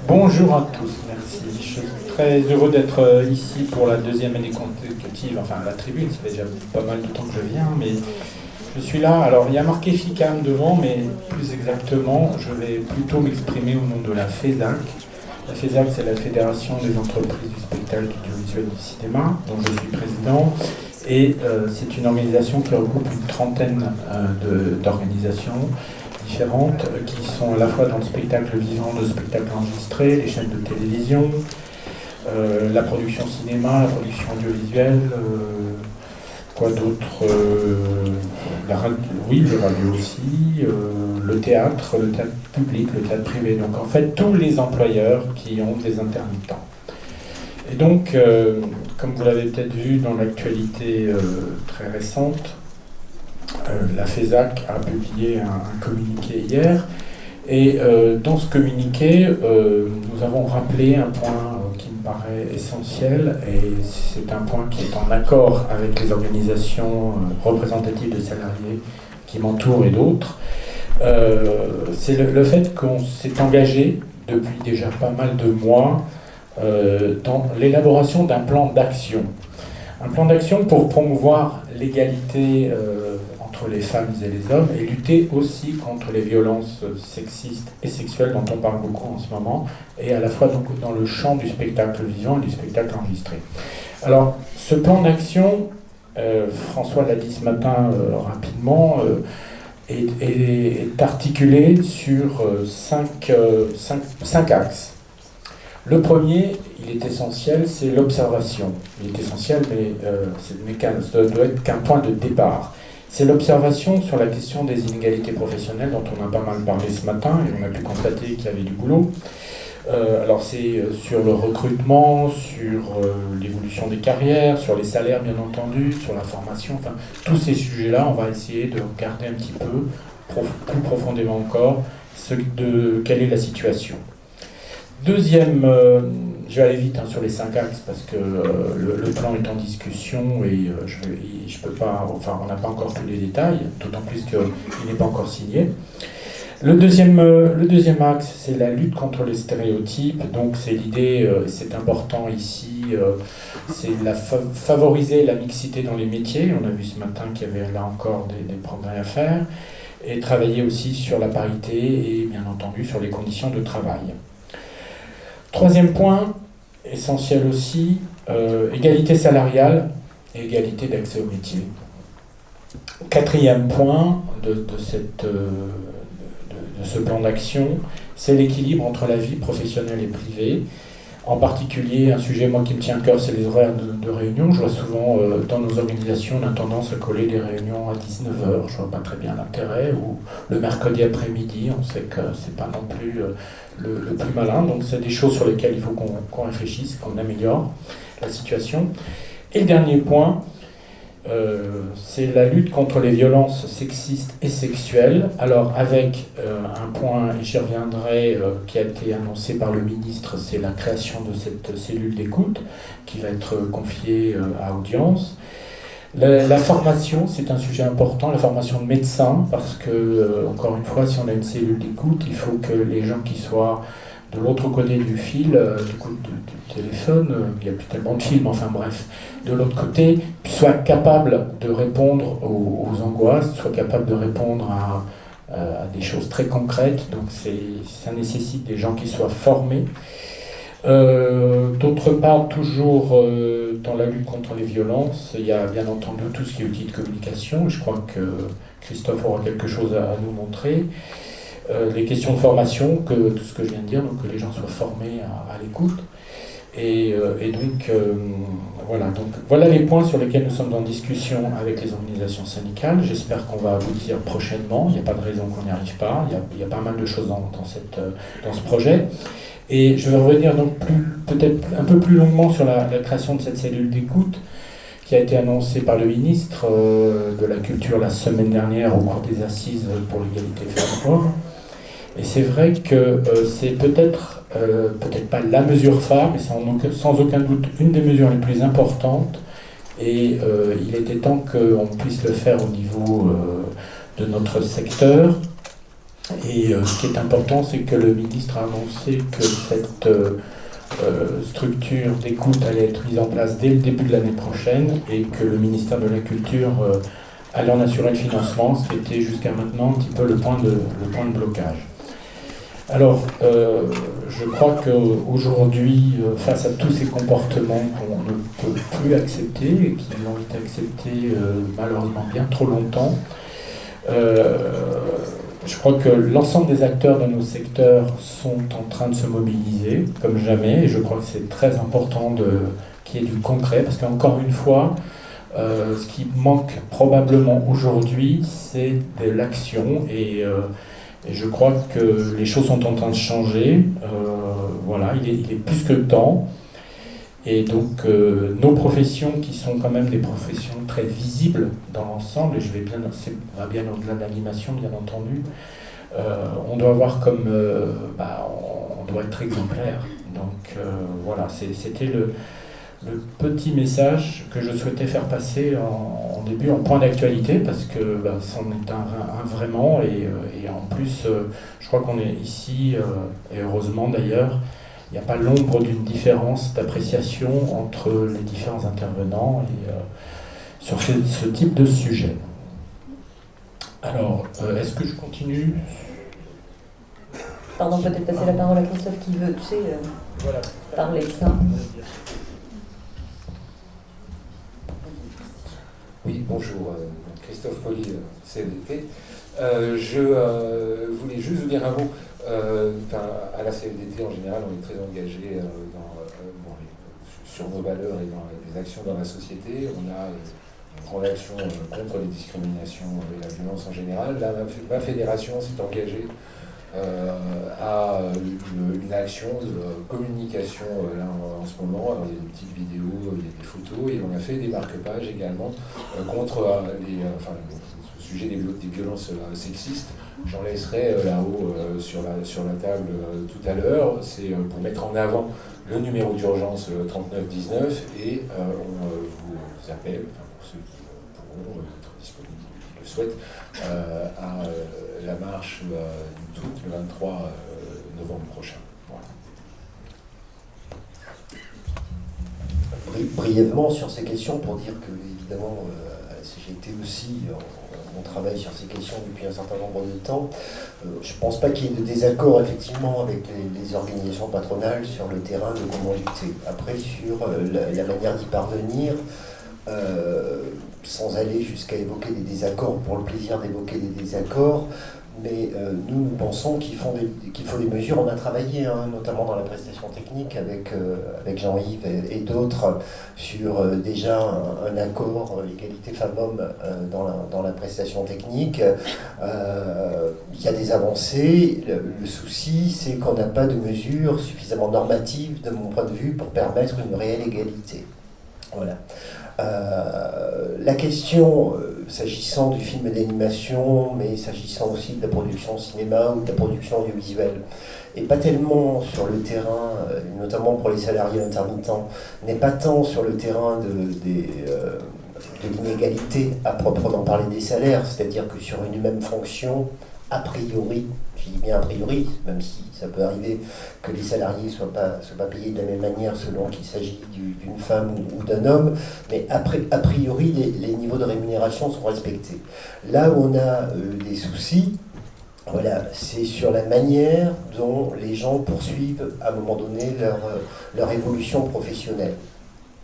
Bonjour à tous, merci. Je suis très heureux d'être ici pour la deuxième année consécutive, enfin la tribune, ça fait déjà pas mal de temps que je viens, mais je suis là. Alors il y a marqué FICAM devant, mais plus exactement, je vais plutôt m'exprimer au nom de la FESAC. La FESAC, c'est la Fédération des entreprises du spectacle, du audiovisuel et du cinéma, dont je suis président. Et c'est une organisation qui regroupe une trentaine d'organisations différentes qui sont à la fois dans le spectacle vivant, le spectacle enregistré, les chaînes de télévision, la production cinéma, la production audiovisuelle, quoi d'autre, oui, les radios aussi, le théâtre public, le théâtre privé. Donc en fait, tous les employeurs qui ont des intermittents. Et donc, comme vous l'avez peut-être vu dans l'actualité très récente, la FESAC a publié un communiqué hier, et dans ce communiqué, nous avons rappelé un point qui me paraît essentiel, et c'est un point qui est en accord avec les organisations représentatives de salariés qui m'entourent et d'autres. C'est le fait qu'on s'est engagé depuis déjà pas mal de mois dans l'élaboration d'un plan d'action. Un plan d'action pour promouvoir l'égalité entre les femmes et les hommes et lutter aussi contre les violences sexistes et sexuelles dont on parle beaucoup en ce moment, et à la fois donc dans le champ du spectacle vivant et du spectacle enregistré. Alors, ce plan d'action, François l'a dit ce matin rapidement, est articulé sur cinq axes. Le premier, il est essentiel, c'est l'observation. Il est essentiel, mais ça doit être qu'un point de départ. C'est l'observation sur la question des inégalités professionnelles dont on a pas mal parlé ce matin, et on a pu constater qu'il y avait du boulot. Alors c'est sur le recrutement, sur l'évolution des carrières, sur les salaires bien entendu, sur la formation, enfin tous ces sujets-là, on va essayer de regarder un petit peu, plus profondément encore, quelle est la situation. Deuxième, je vais aller vite sur les 5 axes parce que le plan est en discussion et je peux pas, enfin on n'a pas encore tous les détails, d'autant plus qu'il n'est pas encore signé. Le deuxième axe, c'est la lutte contre les stéréotypes. Donc c'est l'idée, c'est important ici, c'est favoriser la mixité dans les métiers. On a vu ce matin qu'il y avait là encore des progrès à faire, et travailler aussi sur la parité et bien entendu sur les conditions de travail. Troisième point, essentiel aussi, égalité salariale et égalité d'accès au métier. Quatrième point de ce plan d'action, c'est l'équilibre entre la vie professionnelle et privée. En particulier, un sujet moi qui me tient à cœur, c'est les horaires de réunion. Je vois souvent dans nos organisations, on a tendance à coller des réunions à 19h. Je vois pas très bien l'intérêt. Ou le mercredi après-midi, on sait que c'est pas non plus le plus malin. Donc c'est des choses sur lesquelles il faut qu'on réfléchisse, qu'on améliore la situation. Et le dernier point, c'est la lutte contre les violences sexistes et sexuelles. Alors avec un point, et j'y reviendrai, qui a été annoncé par le ministre, c'est la création de cette cellule d'écoute qui va être confiée à audience. La formation, c'est un sujet important, la formation de médecins, parce que, encore une fois, si on a une cellule d'écoute, il faut que les gens qui soient de l'autre côté du fil, du téléphone, il n'y a plus tellement de fils, mais enfin bref, de l'autre côté, soient capables de répondre aux angoisses, soient capables de répondre à des choses très concrètes. Donc ça nécessite des gens qui soient formés. D'autre part, toujours dans la lutte contre les violences, il y a bien entendu tout ce qui est outils de communication. Je crois que Christophe aura quelque chose à nous montrer. Les questions de formation, tout ce que je viens de dire, donc que les gens soient formés à l'écoute. Et donc, voilà les points sur lesquels nous sommes en discussion avec les organisations syndicales. J'espère qu'on va aboutir prochainement. Il n'y a pas de raison qu'on n'y arrive pas. Il y a pas mal de choses dans ce projet. Et je vais revenir donc peut-être un peu plus longuement sur la création de cette cellule d'écoute qui a été annoncée par le ministre de la Culture la semaine dernière au cours des assises pour l'égalité femmes-hommes. Et c'est vrai que c'est peut-être pas la mesure phare, mais c'est sans aucun doute une des mesures les plus importantes. Et il était temps qu'on puisse le faire au niveau de notre secteur. Et ce qui est important, c'est que le ministre a annoncé que cette structure d'écoute allait être mise en place dès le début de l'année prochaine et que le ministère de la Culture allait en assurer le financement, ce qui était jusqu'à maintenant un petit peu le point de blocage. Alors, je crois qu'aujourd'hui, face à tous ces comportements qu'on ne peut plus accepter et qui ont été acceptés malheureusement bien trop longtemps, je crois que l'ensemble des acteurs de nos secteurs sont en train de se mobiliser comme jamais, et je crois que c'est très important qu'il y ait du concret, parce qu'encore une fois, ce qui manque probablement aujourd'hui, c'est de l'action, et je crois que les choses sont en train de changer. Voilà, il est plus que temps. Et donc, nos professions, qui sont quand même des professions très visibles dans l'ensemble, et ça va bien au-delà de l'animation, bien entendu, on doit avoir comme... on doit être exemplaire. Donc, voilà, c'était le petit message que je souhaitais faire passer en début, en point d'actualité, parce que c'en est un vraiment, et en plus, je crois qu'on est ici, et heureusement d'ailleurs, il n'y a pas l'ombre d'une différence d'appréciation entre les différents intervenants et, sur ce type de sujet. Alors, est-ce que je continue ? Pardon, peut-être passer la parole à Christophe qui veut, tu sais, voilà, parler de ça. Oui, bonjour, Christophe Poli, CFDT. Je voulais juste vous dire un mot. À la CFDT, en général, on est très engagé sur nos valeurs et dans les actions dans la société. On a une grande action contre les discriminations et la violence en général. Là, ma fédération s'est engagée à une action de communication là, en ce moment. Alors, il y a des petites vidéos, il y a des photos, et on a fait des marque-pages également contre ce sujet des violences sexistes. J'en laisserai là-haut sur la table tout à l'heure. C'est pour mettre en avant le numéro d'urgence 3919, et on vous appelle, pour ceux qui pourront être disponibles, qui le souhaitent, à la marche du TOUT le 23 novembre prochain. Voilà. Brièvement sur ces questions, pour dire que évidemment à la CGT aussi on travaille sur ces questions depuis un certain nombre de temps. Je ne pense pas qu'il y ait de désaccord effectivement avec les organisations patronales sur le terrain de comment lutter. Après, sur la manière d'y parvenir, sans aller jusqu'à évoquer des désaccords pour le plaisir d'évoquer des désaccords, mais nous pensons qu'il faut des mesures. On a travaillé notamment dans la prestation technique avec Jean-Yves et d'autres sur déjà un accord égalité femmes-hommes dans la prestation technique. Il y a des avancées. Le souci, c'est qu'on n'a pas de mesures suffisamment normatives, de mon point de vue, pour permettre une réelle égalité. Voilà. La question, s'agissant du film d'animation, mais s'agissant aussi de la production cinéma ou de la production audiovisuelle, et pas tellement sur le terrain, notamment pour les salariés intermittents, n'est pas tant sur le terrain de l'inégalité à proprement parler des salaires, c'est-à-dire que sur une même fonction, a priori, je dis bien a priori, même si ça peut arriver que les salariés ne soient pas payés de la même manière selon qu'il s'agit d'une femme ou d'un homme, mais a priori, les niveaux de rémunération sont respectés. Là où on a des soucis, voilà, c'est sur la manière dont les gens poursuivent à un moment donné leur évolution professionnelle.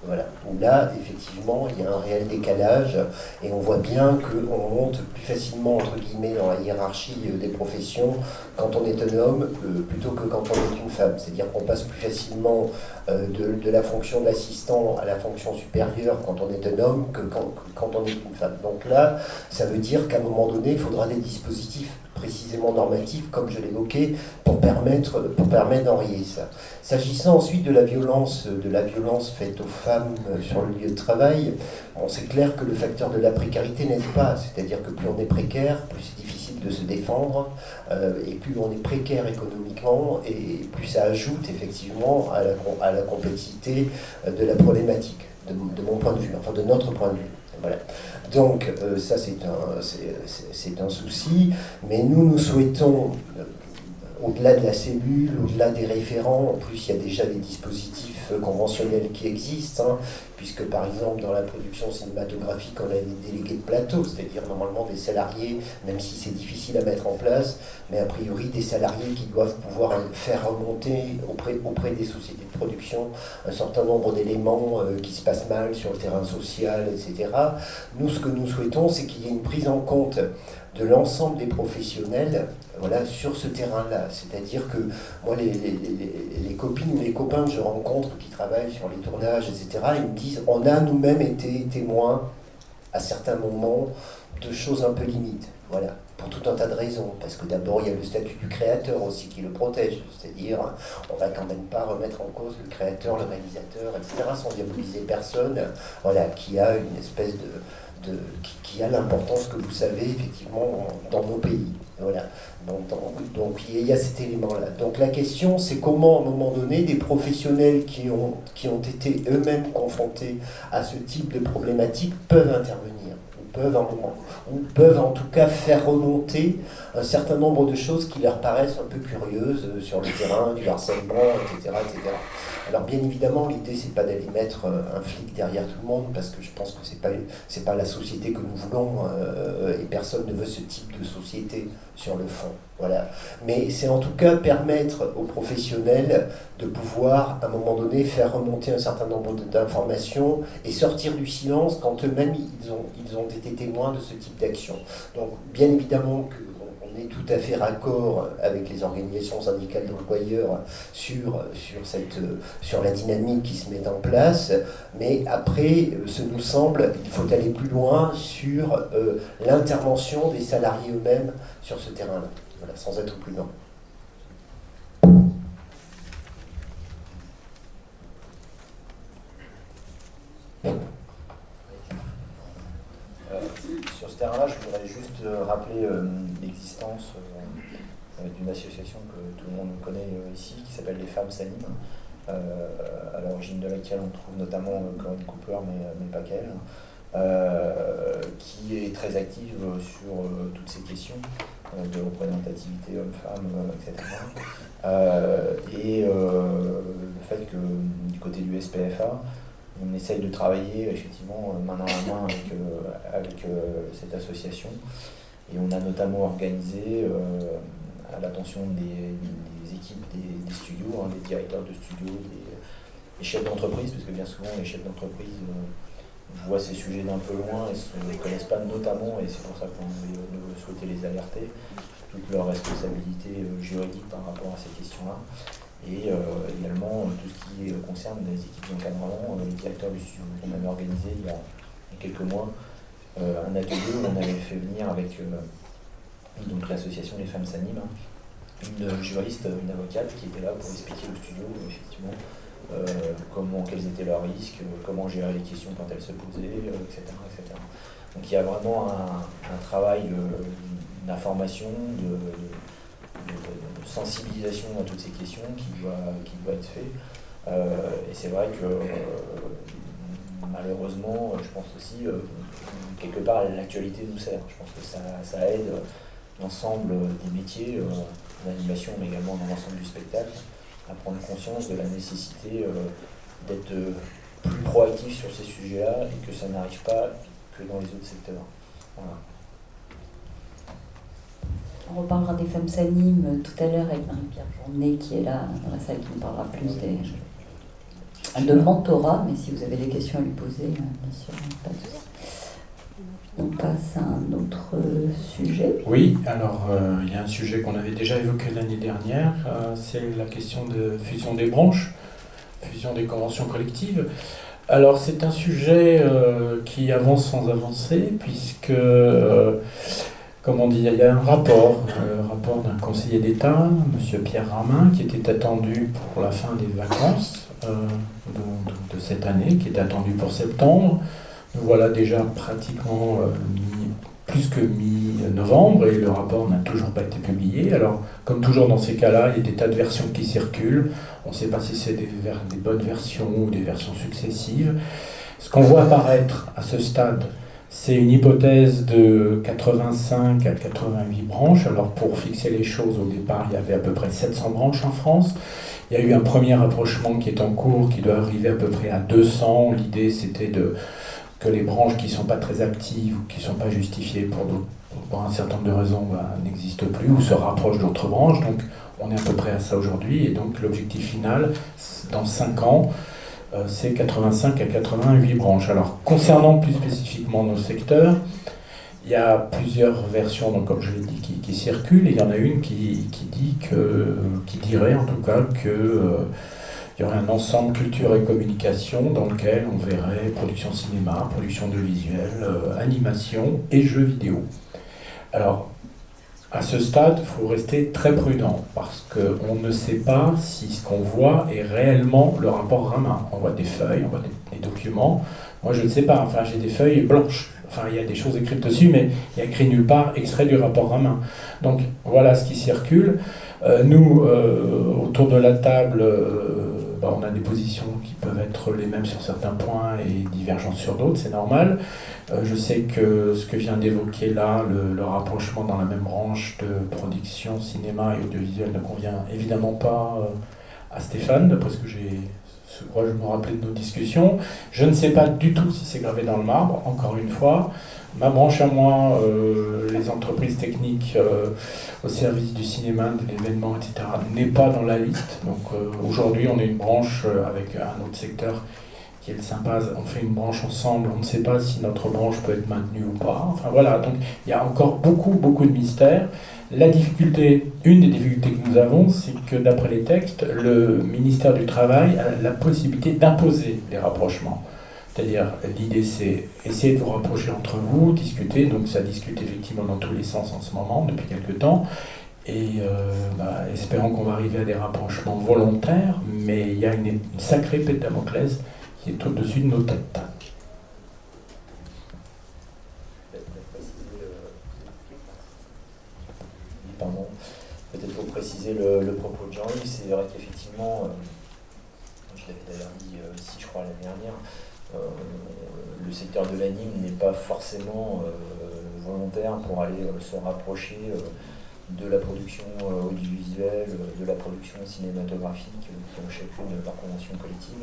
Voilà. Où là, effectivement, il y a un réel décalage et on voit bien qu'on monte plus facilement, entre guillemets, dans la hiérarchie des professions quand on est un homme plutôt que quand on est une femme. C'est-à-dire qu'on passe plus facilement de la fonction d'assistant à la fonction supérieure quand on est un homme que quand on est une femme. Donc là, ça veut dire qu'à un moment donné, il faudra des dispositifs précisément normatifs, comme je l'évoquais, pour permettre d'enrayer ça. S'agissant ensuite de la violence faite aux femmes sur le lieu de travail, bon, c'est clair que le facteur de la précarité n'aide pas, c'est-à-dire que plus on est précaire, plus c'est difficile de se défendre, et plus on est précaire économiquement, et plus ça ajoute effectivement à la complexité de la problématique, de mon point de vue, enfin de notre point de vue. Voilà. Donc ça c'est un souci, mais nous souhaitons, au-delà de la cellule, au-delà des référents, en plus il y a déjà des dispositifs conventionnels qui existent, hein, puisque par exemple dans la production cinématographique on a des délégués de plateau, c'est-à-dire normalement des salariés, même si c'est difficile à mettre en place, mais a priori des salariés qui doivent pouvoir faire remonter auprès des sociétés de production un certain nombre d'éléments qui se passent mal sur le terrain social, etc. Nous, ce que nous souhaitons, c'est qu'il y ait une prise en compte de l'ensemble des professionnels, voilà, sur ce terrain-là. C'est-à-dire que moi, les copines ou les copains que je rencontre qui travaillent sur les tournages, etc., ils me disent, on a nous-mêmes été témoins, à certains moments, de choses un peu limites. Voilà, pour tout un tas de raisons. Parce que d'abord, il y a le statut du créateur aussi qui le protège. C'est-à-dire, on ne va quand même pas remettre en cause le créateur, le réalisateur, etc., sans diaboliser personne, voilà, qui a une espèce qui a l'importance que vous savez effectivement dans nos pays. Voilà. Donc il y a cet élément-là. Donc la question, c'est comment à un moment donné des professionnels qui ont été eux-mêmes confrontés à ce type de problématique peuvent intervenir, ou peuvent en tout cas faire remonter un certain nombre de choses qui leur paraissent un peu curieuses sur le terrain, du harcèlement, etc., etc. Alors bien évidemment, l'idée c'est pas d'aller mettre un flic derrière tout le monde, parce que je pense que c'est pas la société que nous voulons, et personne ne veut ce type de société sur le fond. Voilà. Mais c'est en tout cas permettre aux professionnels de pouvoir, à un moment donné, faire remonter un certain nombre d'informations et sortir du silence quand eux-mêmes ils ont été témoins de ce type d'action. Donc bien évidemment que on est tout à fait raccord avec les organisations syndicales d'employeurs sur la dynamique qui se met en place, mais après, ce nous semble, il faut aller plus loin sur l'intervention des salariés eux-mêmes sur ce terrain-là, voilà, sans être plus loin. Sur ce terrain-là, je voudrais juste rappeler l'existence d'une association que tout le monde connaît ici, qui s'appelle les Femmes s'animent, à l'origine de laquelle on trouve notamment Corinne Cooper, mais pas qu'elle, qui est très active sur toutes ces questions de représentativité homme-femme, etc. Et le fait que du côté du SPFA, on essaye de travailler effectivement main dans la main avec cette association, et on a notamment organisé à l'attention des équipes des studios, des directeurs de studios, des chefs d'entreprise, parce que bien souvent les chefs d'entreprise voient ces sujets d'un peu loin et ne connaissent pas notamment, et c'est pour ça qu'on souhaitait les alerter, toutes leurs responsabilités juridiques par rapport à ces questions-là. Et également tout ce qui concerne les équipes d'encadrement, les directeurs du studio. On avait organisé il y a quelques mois un atelier où on avait fait venir avec donc l'association Les Femmes s'animent, une juriste, une avocate qui était là pour expliquer au studio effectivement quels étaient leurs risques, comment gérer les questions quand elles se posaient, etc., etc. Donc il y a vraiment un travail d'information, de sensibilisation à toutes ces questions qui doit être fait. Et c'est vrai que malheureusement, je pense aussi, quelque part, l'actualité nous sert. Je pense que ça aide l'ensemble des métiers, l'animation, mais également dans l'ensemble du spectacle, à prendre conscience de la nécessité d'être plus proactif sur ces sujets-là, et que ça n'arrive pas que dans les autres secteurs. Voilà. On reparlera des Femmes s'animent tout à l'heure avec Marie-Pierre Journet qui est là dans la salle, qui nous parlera plus de mentorat, mais si vous avez des questions à lui poser, bien sûr, pas de souci. On passe à un autre sujet. Oui, alors il y a un sujet qu'on avait déjà évoqué l'année dernière, c'est la question de fusion des branches, fusion des conventions collectives. Alors c'est un sujet qui avance sans avancer, puisque comment dire, il y a un rapport d'un conseiller d'État, M. Pierre Ramin, qui était attendu pour la fin des vacances de cette année, qui est attendu pour septembre. Nous voilà déjà pratiquement plus que mi-novembre, et le rapport n'a toujours pas été publié. Alors, comme toujours dans ces cas-là, il y a des tas de versions qui circulent. On ne sait pas si c'est des bonnes versions ou des versions successives. Ce qu'on voit apparaître à ce stade, C'est une hypothèse de 85 à 88 branches. Alors pour fixer les choses, au départ, il y avait à peu près 700 branches en France. Il y a eu un premier rapprochement qui est en cours, qui doit arriver à peu près à 200. L'idée, c'était que les branches qui ne sont pas très actives ou qui ne sont pas justifiées pour un certain nombre de raisons n'existent plus ou se rapprochent d'autres branches. Donc on est à peu près à ça aujourd'hui. Et donc l'objectif final, dans 5 ans, c'est 85 à 88 branches. Alors, concernant plus spécifiquement nos secteurs, il y a plusieurs versions, donc, comme je l'ai dit, qui circulent, et il y en a une qui dirait en tout cas que il y aurait un ensemble culture et communication dans lequel on verrait production cinéma, production de visuel, animation et jeux vidéo. Alors, à ce stade, il faut rester très prudent parce qu'on ne sait pas si ce qu'on voit est réellement le rapport Ramin. On voit des feuilles, on voit des documents. Moi, je ne sais pas. Enfin, j'ai des feuilles blanches. Enfin, il y a des choses écrites dessus, mais il n'y a écrit nulle part extrait du rapport Ramin. Donc, voilà ce qui circule. Nous, autour de la table, on a des positions qui peuvent être les mêmes sur certains points et divergentes sur d'autres, c'est normal. Je sais que ce que vient d'évoquer là, le rapprochement dans la même branche de production, cinéma et audiovisuel ne convient évidemment pas à Stéphane, d'après ce que je me rappelais de nos discussions. Je ne sais pas du tout si c'est gravé dans le marbre, encore une fois. Ma branche à moi, les entreprises techniques au service du cinéma, de l'événement, etc., n'est pas dans la liste. Donc aujourd'hui, on est une branche avec un autre secteur qui est le Sympaz. On fait une branche ensemble, on ne sait pas si notre branche peut être maintenue ou pas. Enfin voilà, donc il y a encore beaucoup de mystères. La difficulté, une des difficultés que nous avons, c'est que d'après les textes, le ministère du Travail a la possibilité d'imposer des rapprochements. C'est-à-dire, l'idée, c'est essayer de vous rapprocher entre vous, discuter. Donc, ça discute effectivement dans tous les sens en ce moment, depuis quelques temps. Et espérons qu'on va arriver à des rapprochements volontaires, mais il y a une sacrée épée de Damoclès qui est au-dessus de nos têtes. Pardon. Peut-être pour préciser le propos de Jean-Yves, c'est vrai qu'effectivement, je l'avais d'ailleurs dit ici, je crois, l'année dernière, le secteur de l'anime n'est pas forcément volontaire pour aller se rapprocher de la production audiovisuelle, de la production cinématographique, qui ont chacune leur convention collective,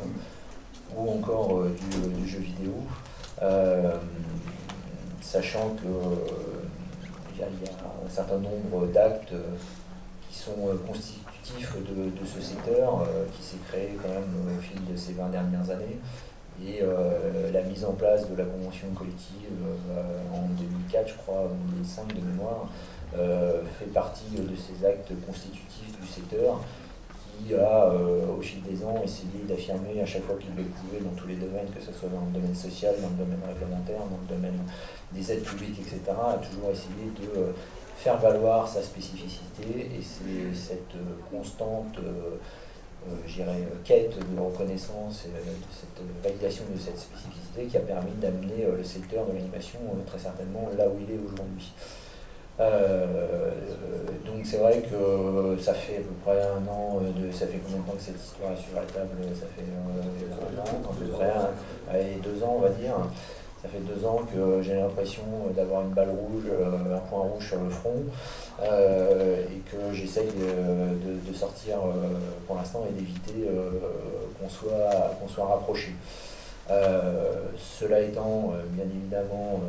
ou encore du jeu vidéo, sachant qu'il y a un certain nombre d'actes qui sont constitutifs de ce secteur, qui s'est créé quand même au fil de ces 20 dernières années. Et la mise en place de la convention collective en 2004, je crois, en 2005 de mémoire, fait partie de ces actes constitutifs du secteur qui a, au fil des ans, essayé d'affirmer à chaque fois qu'il le pouvait dans tous les domaines, que ce soit dans le domaine social, dans le domaine réglementaire, dans le domaine des aides publiques, etc., a toujours essayé de faire valoir sa spécificité, et c'est cette constante quête de reconnaissance et de cette validation de cette spécificité qui a permis d'amener le secteur de l'animation très certainement là où il est aujourd'hui. Donc c'est vrai que ça fait à peu près un an, ça fait combien de temps que cette histoire est sur la table? Ça fait un an, à peu près, allez, 2 ans on va dire. Ça fait 2 ans que j'ai l'impression d'avoir une balle rouge, un point rouge sur le front, et que j'essaye de sortir pour l'instant et d'éviter qu'on soit rapproché. Cela étant, bien évidemment,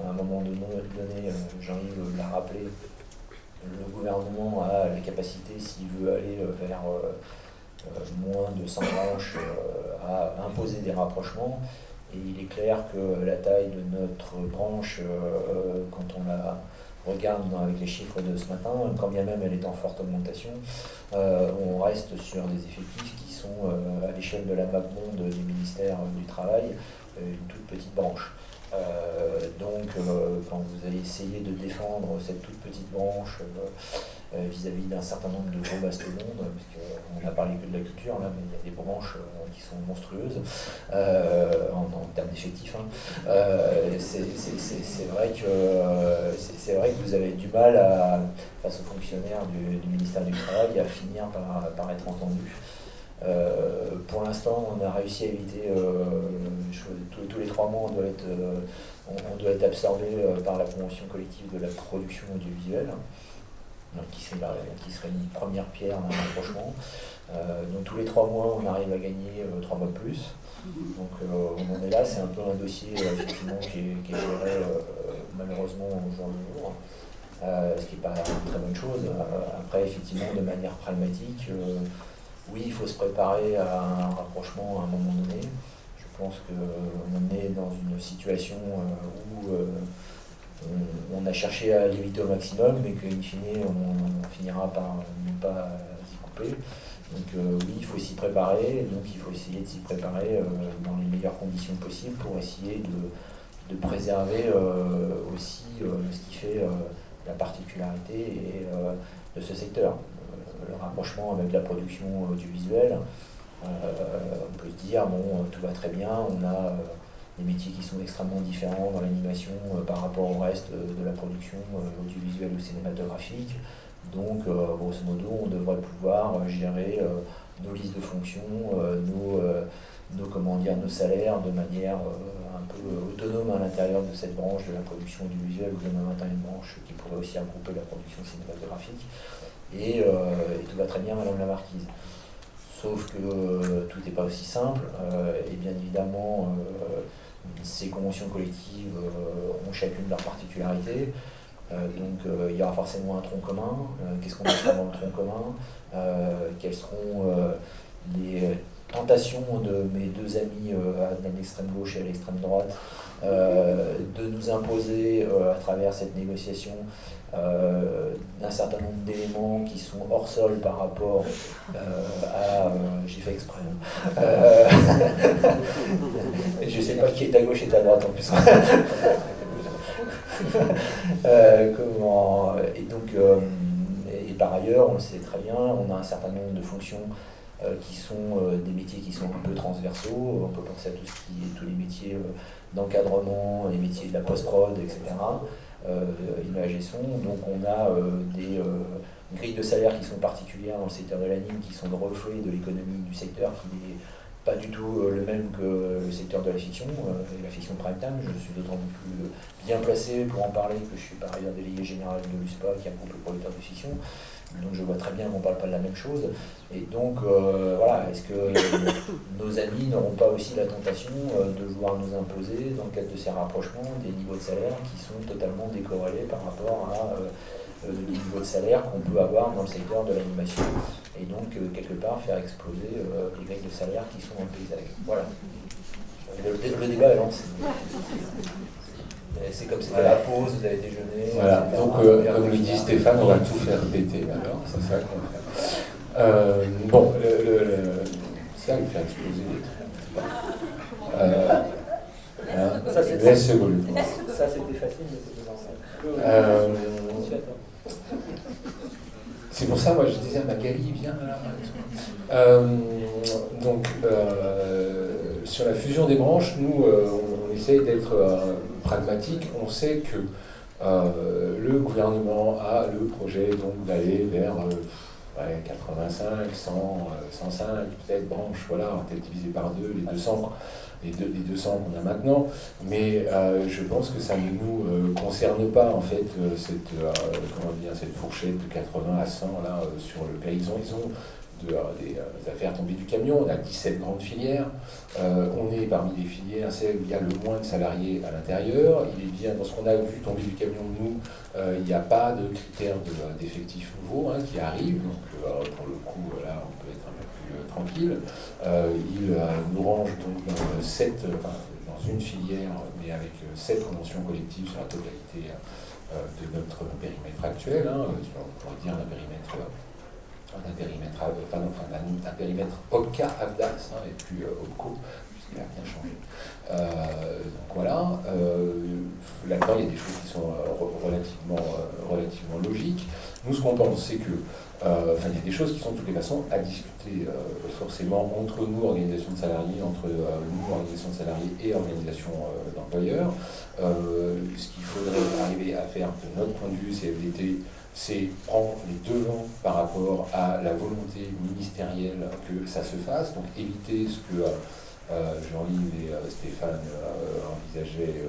à un moment donné, Jean-Yves l'a rappelé, le gouvernement a la capacité, s'il veut aller vers moins de 100 branches, à imposer des rapprochements. Et il est clair que la taille de notre branche, quand on la regarde avec les chiffres de ce matin, quand bien même elle est en forte augmentation, on reste sur des effectifs qui sont à l'échelle de la map-monde du ministère du Travail, une toute petite branche. Donc quand vous allez essayer de défendre cette toute petite branche vis-à-vis d'un certain nombre de gros mastodontes, parce qu'on a parlé que de la culture là, mais il y a des branches qui sont monstrueuses en termes d'effectifs, c'est vrai que vous avez du mal face aux fonctionnaires du ministère du Travail à finir par être entendu. Pour l'instant, on a réussi à éviter, tous les 3 mois, on doit être absorbé par la convention collective de la production audiovisuelle, qui serait une première pierre d'un rapprochement. Donc tous les 3 mois, on arrive à gagner 3 mois de plus. Donc on en est là, c'est un peu un dossier effectivement qui est géré malheureusement au jour le jour, ce qui n'est pas une très bonne chose. Après, effectivement, de manière pragmatique, oui, il faut se préparer à un rapprochement à un moment donné. Je pense qu'on est dans une situation où on a cherché à l'éviter au maximum, mais qu'in fine, on finira par ne pas s'y couper. Donc oui, il faut s'y préparer, donc il faut essayer de s'y préparer dans les meilleures conditions possibles pour essayer de préserver aussi ce qui fait la particularité de ce secteur. Le rapprochement avec la production audiovisuelle, on peut se dire, bon, tout va très bien, on a des métiers qui sont extrêmement différents dans l'animation par rapport au reste de la production audiovisuelle ou cinématographique. Donc, grosso modo, on devrait pouvoir gérer nos listes de fonctions, nos salaires de manière un peu autonome à l'intérieur de cette branche de la production audiovisuelle ou de même une branche qui pourrait aussi regrouper la production cinématographique. Et tout va très bien, Madame la Marquise. Sauf que tout n'est pas aussi simple, et bien évidemment, ces conventions collectives ont chacune leurs particularités. Donc il y aura forcément un tronc commun. Qu'est-ce qu'on mettra dans le tronc commun? Quelles seront les tentations de mes 2 amis à l'extrême gauche et à l'extrême droite de nous imposer à travers cette négociation d'un certain nombre d'éléments qui sont hors sol par rapport à... j'ai fait exprès. Je ne sais pas qui est à gauche et à droite en plus. Et donc, et par ailleurs, on le sait très bien, on a un certain nombre de fonctions qui sont des métiers qui sont un peu transversaux. On peut penser à tous les métiers d'encadrement, les métiers de la post-prod, etc. Image et son. Donc on a des grilles de salaire qui sont particulières dans le secteur de l'anime, qui sont le reflet de l'économie du secteur, qui n'est pas du tout le même que le secteur de la fiction, et la fiction prime time. Je suis d'autant plus bien placé pour en parler que je suis par ailleurs délégué général de l'USPA, qui est un groupe de producteurs de fiction. Donc je vois très bien qu'on ne parle pas de la même chose. Et donc voilà, est-ce que nos amis n'auront pas aussi la tentation de vouloir nous imposer, dans le cadre de ces rapprochements, des niveaux de salaire qui sont totalement décorrélés par rapport à les niveaux de salaire qu'on peut avoir dans le secteur de l'animation, et donc quelque part faire exploser les grilles de salaire qui sont dans le paysage. Voilà. Le débat est lancé. C'est comme c'était la pause, vous avez déjeuné. Voilà, donc comme le dit Stéphane, on va tout faire péter alors, c'est ça qu'on va faire. Bon, ça va faire exploser les trucs. Ça, c'est laisse évoluer. Ça c'était facile, mais c'était dans ça. C'est pour ça, moi je disais à Magali, viens là. Donc, sur la fusion des branches, nous on essaye d'être pragmatique. On sait que le gouvernement a le projet donc d'aller vers 85, 100, 105 peut-être branches, voilà, peut-être divisé par 2, les 200 qu'on a maintenant, mais je pense que ça ne nous concerne pas en fait cette fourchette de 80 à 100 là sur le périmètre des affaires tombées du camion. On a 17 grandes filières, on est parmi les filières celles où il y a le moins de salariés à l'intérieur. Il est bien, dans ce qu'on a vu tomber du camion, nous, il n'y a pas de critères d'effectifs nouveaux qui arrivent, donc pour le coup là on peut être un peu plus tranquille. Il nous range donc dans une filière, mais avec 7 conventions collectives sur la totalité de notre périmètre actuel, on pourrait dire un périmètre OPCA, AFDAS, et puis OPCO, puisqu'il a bien changé. Donc voilà, là-dedans il y a des choses qui sont relativement logiques. Nous, ce qu'on pense, c'est que il y a des choses qui sont de toutes les façons à discuter forcément entre nous, organisations de salariés, entre nous, organisations de salariés et organisations d'employeurs. Ce qu'il faudrait arriver à faire de notre point de vue CFDT, c'est prendre les devants par rapport à la volonté ministérielle que ça se fasse, donc éviter ce que Jean-Yves et Stéphane envisageaient,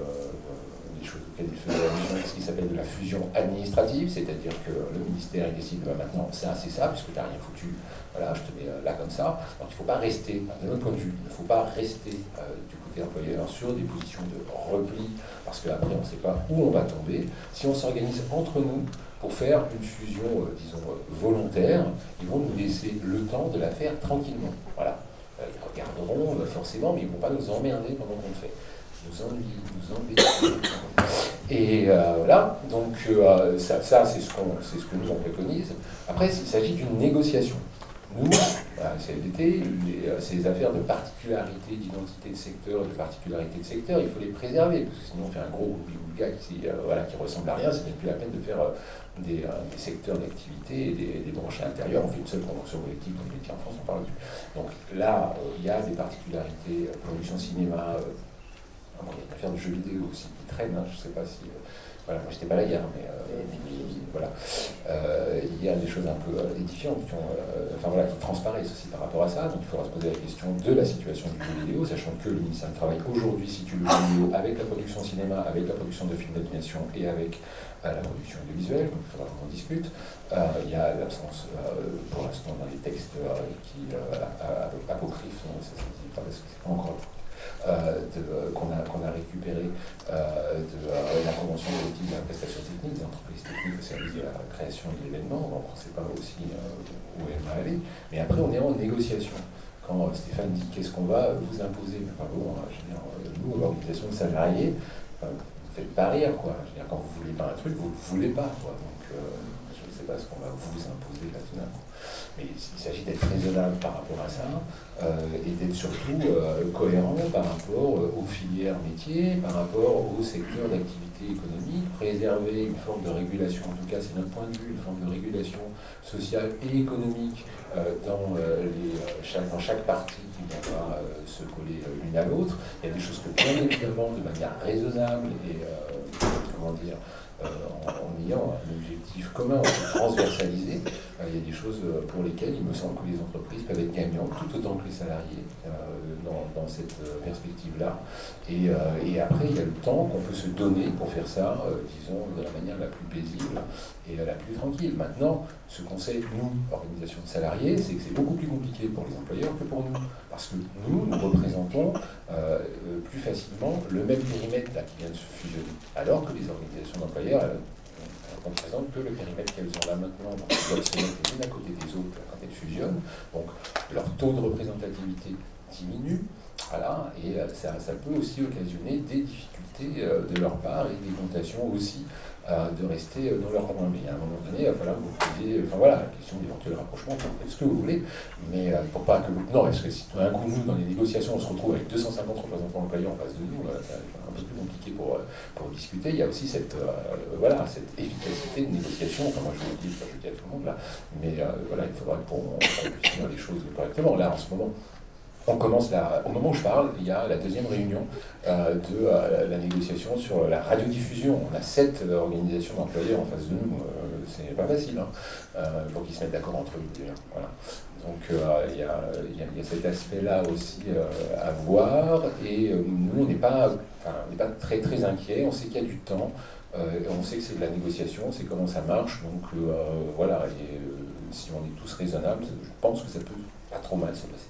des choses auxquelles ils faisaient allusion, ce qui s'appelle de la fusion administrative, c'est-à-dire que le ministère il décide maintenant c'est ça, puisque tu n'as rien foutu, voilà, je te mets là comme ça. Donc il ne faut pas rester, de notre point de vue, il ne faut pas rester du côté employeur sur des positions de repli, parce qu'après on ne sait pas où on va tomber. Si on s'organise entre nous pour faire une fusion, disons, volontaire, ils vont nous laisser le temps de la faire tranquillement. Voilà. Ils regarderont forcément, mais ils ne vont pas nous emmerder pendant qu'on le fait. Nous embêter. Et voilà, donc ça c'est ce que nous on préconise. Après, il s'agit d'une négociation. Nous, à CFDT, ces affaires de particularité, d'identité de secteur, de particularité de secteur, il faut les préserver, parce que sinon on fait un gros boulga qui ressemble à rien, c'est même plus la peine de faire des secteurs d'activité et des branches à l'intérieur. On fait une seule convention collective dans les métiers en France, on parle plus. Donc là, il y a des particularités, production cinéma. Il y a une affaire de jeux vidéo aussi qui traîne, je ne sais pas si... voilà, moi j'étais pas là hier, mais voilà. Il y a des choses un peu édifiantes qui transparaissent aussi par rapport à ça. Donc il faudra se poser la question de la situation du jeu vidéo, sachant que le ministère du Travail aujourd'hui situe le jeu vidéo avec la production cinéma, avec la production de films d'animation et avec la production audiovisuelle, donc il faudra qu'on en discute. Il y a l'absence, pour l'instant, dans les textes apocryphes, c'est pas encore... qu'on a récupéré de la convention collective de la prestation technique, des entreprises techniques au service de la création de l'événement. Donc on ne sait pas aussi où elle va aller. Mais après, on est en négociation. Quand Stéphane dit qu'est-ce qu'on va vous imposer, mais enfin bon, je veux dire, nous, l'organisation de salariés, vous faites pas rire, quoi. Je veux dire, quand vous voulez pas un truc, vous ne le voulez pas, quoi. Donc je ne sais pas ce qu'on va vous imposer là-dedans. Mais il s'agit d'être raisonnable par rapport à ça et d'être surtout cohérent par rapport aux filières métiers, par rapport aux secteurs d'activité économique, préserver une forme de régulation, en tout cas c'est notre point de vue, une forme de régulation sociale et économique dans chaque partie qui ne va pas se coller l'une à l'autre. Il y a des choses que bien évidemment de manière raisonnable et en ayant un objectif commun, transversalisé, il y a des choses pour lesquelles il me semble que les entreprises peuvent être gagnantes tout autant que les salariés dans cette perspective-là. Et après, il y a le temps qu'on peut se donner pour faire ça, disons, de la manière la plus paisible et la plus tranquille. Maintenant, ce qu'on sait, nous, organisation de salariés, c'est que c'est beaucoup plus compliqué pour les employeurs que pour nous. Parce que nous représentons plus facilement le même périmètre là, qui vient de se fusionner, alors que les organisations d'employeurs ne représentent que le périmètre qu'elles ont là maintenant, donc elles doivent se mettre l'une à côté des autres quand elles fusionnent, donc leur taux de représentativité diminue, voilà, et ça peut aussi occasionner des difficultés de leur part et des tentations aussi de rester dans leur coin. Mais à un moment donné, il va falloir vous poser la question d'éventuel rapprochement, vous faites ce que vous voulez, mais pour pas que vous... Non, parce que si tout d'un coup, nous, dans les négociations, on se retrouve avec 250 représentants employeurs en face de nous, c'est un peu plus compliqué pour discuter. Il y a aussi cette efficacité de négociation, enfin moi je vous le dis, je le dis à tout le monde là, mais il faudra qu'on puisse dire les choses correctement. Là, en ce moment, on commence au moment où je parle, il y a la deuxième réunion de la négociation sur la radiodiffusion. On a 7 organisations d'employeurs en face de nous, c'est pas facile, pour qu'ils se mettent d'accord entre eux. Voilà. Donc il y a cet aspect-là aussi à voir, et nous on n'est pas très très inquiets, on sait qu'il y a du temps, on sait que c'est de la négociation, on sait comment ça marche, donc et si on est tous raisonnables, je pense que ça peut pas trop mal se passer.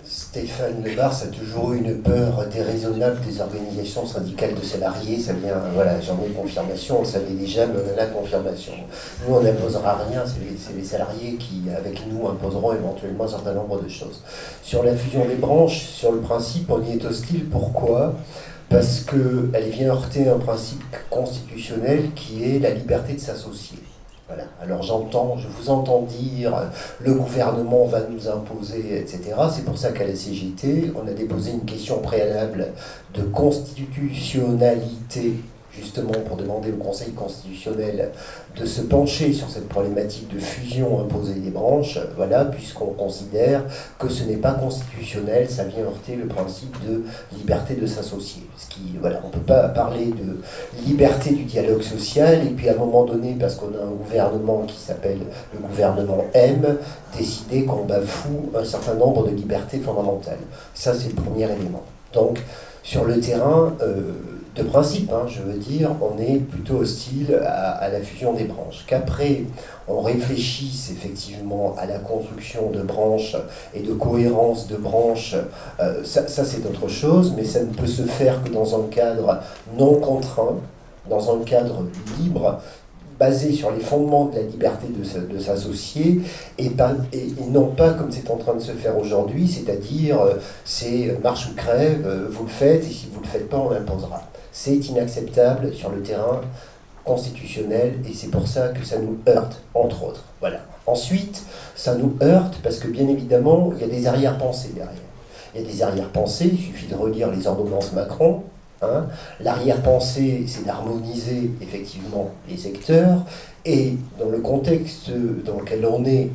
Stéphane Lebars a toujours eu une peur déraisonnable des organisations syndicales de salariés. Ça vient, j'en ai confirmation, on le savait déjà, mais on a la confirmation. Nous, on n'imposera rien, c'est les salariés qui, avec nous, imposeront éventuellement un certain nombre de choses. Sur la fusion des branches, sur le principe, on y est hostile. Pourquoi ? Parce qu'elle vient heurter un principe constitutionnel qui est la liberté de s'associer. Voilà. Alors je vous entends dire le gouvernement va nous imposer, etc. C'est pour ça qu'à la CGT, on a déposé une question préalable de constitutionnalité justement pour demander au Conseil constitutionnel de se pencher sur cette problématique de fusion imposée des branches, voilà, puisqu'on considère que ce n'est pas constitutionnel, ça vient heurter le principe de liberté de s'associer. Ce qui, voilà, on ne peut pas parler de liberté du dialogue social et puis à un moment donné, parce qu'on a un gouvernement qui s'appelle le gouvernement M, décider qu'on bafoue un certain nombre de libertés fondamentales. Ça, c'est le premier élément. Donc, sur le terrain, de principe, hein, je veux dire, on est plutôt hostile à la fusion des branches. Qu'après, on réfléchisse effectivement à la construction de branches et de cohérence de branches, ça c'est autre chose, mais ça ne peut se faire que dans un cadre non contraint, dans un cadre libre, basé sur les fondements de la liberté de s'associer et non pas comme c'est en train de se faire aujourd'hui, c'est-à-dire c'est marche ou crève, vous le faites et si vous ne le faites pas, on l'imposera. C'est inacceptable sur le terrain constitutionnel et c'est pour ça que ça nous heurte, entre autres. Voilà. Ensuite, ça nous heurte parce que bien évidemment, il y a des arrière-pensées derrière. Il y a des arrière-pensées, il suffit de relire les ordonnances Macron. Hein. L'arrière-pensée, c'est d'harmoniser effectivement les secteurs, et dans le contexte dans lequel on est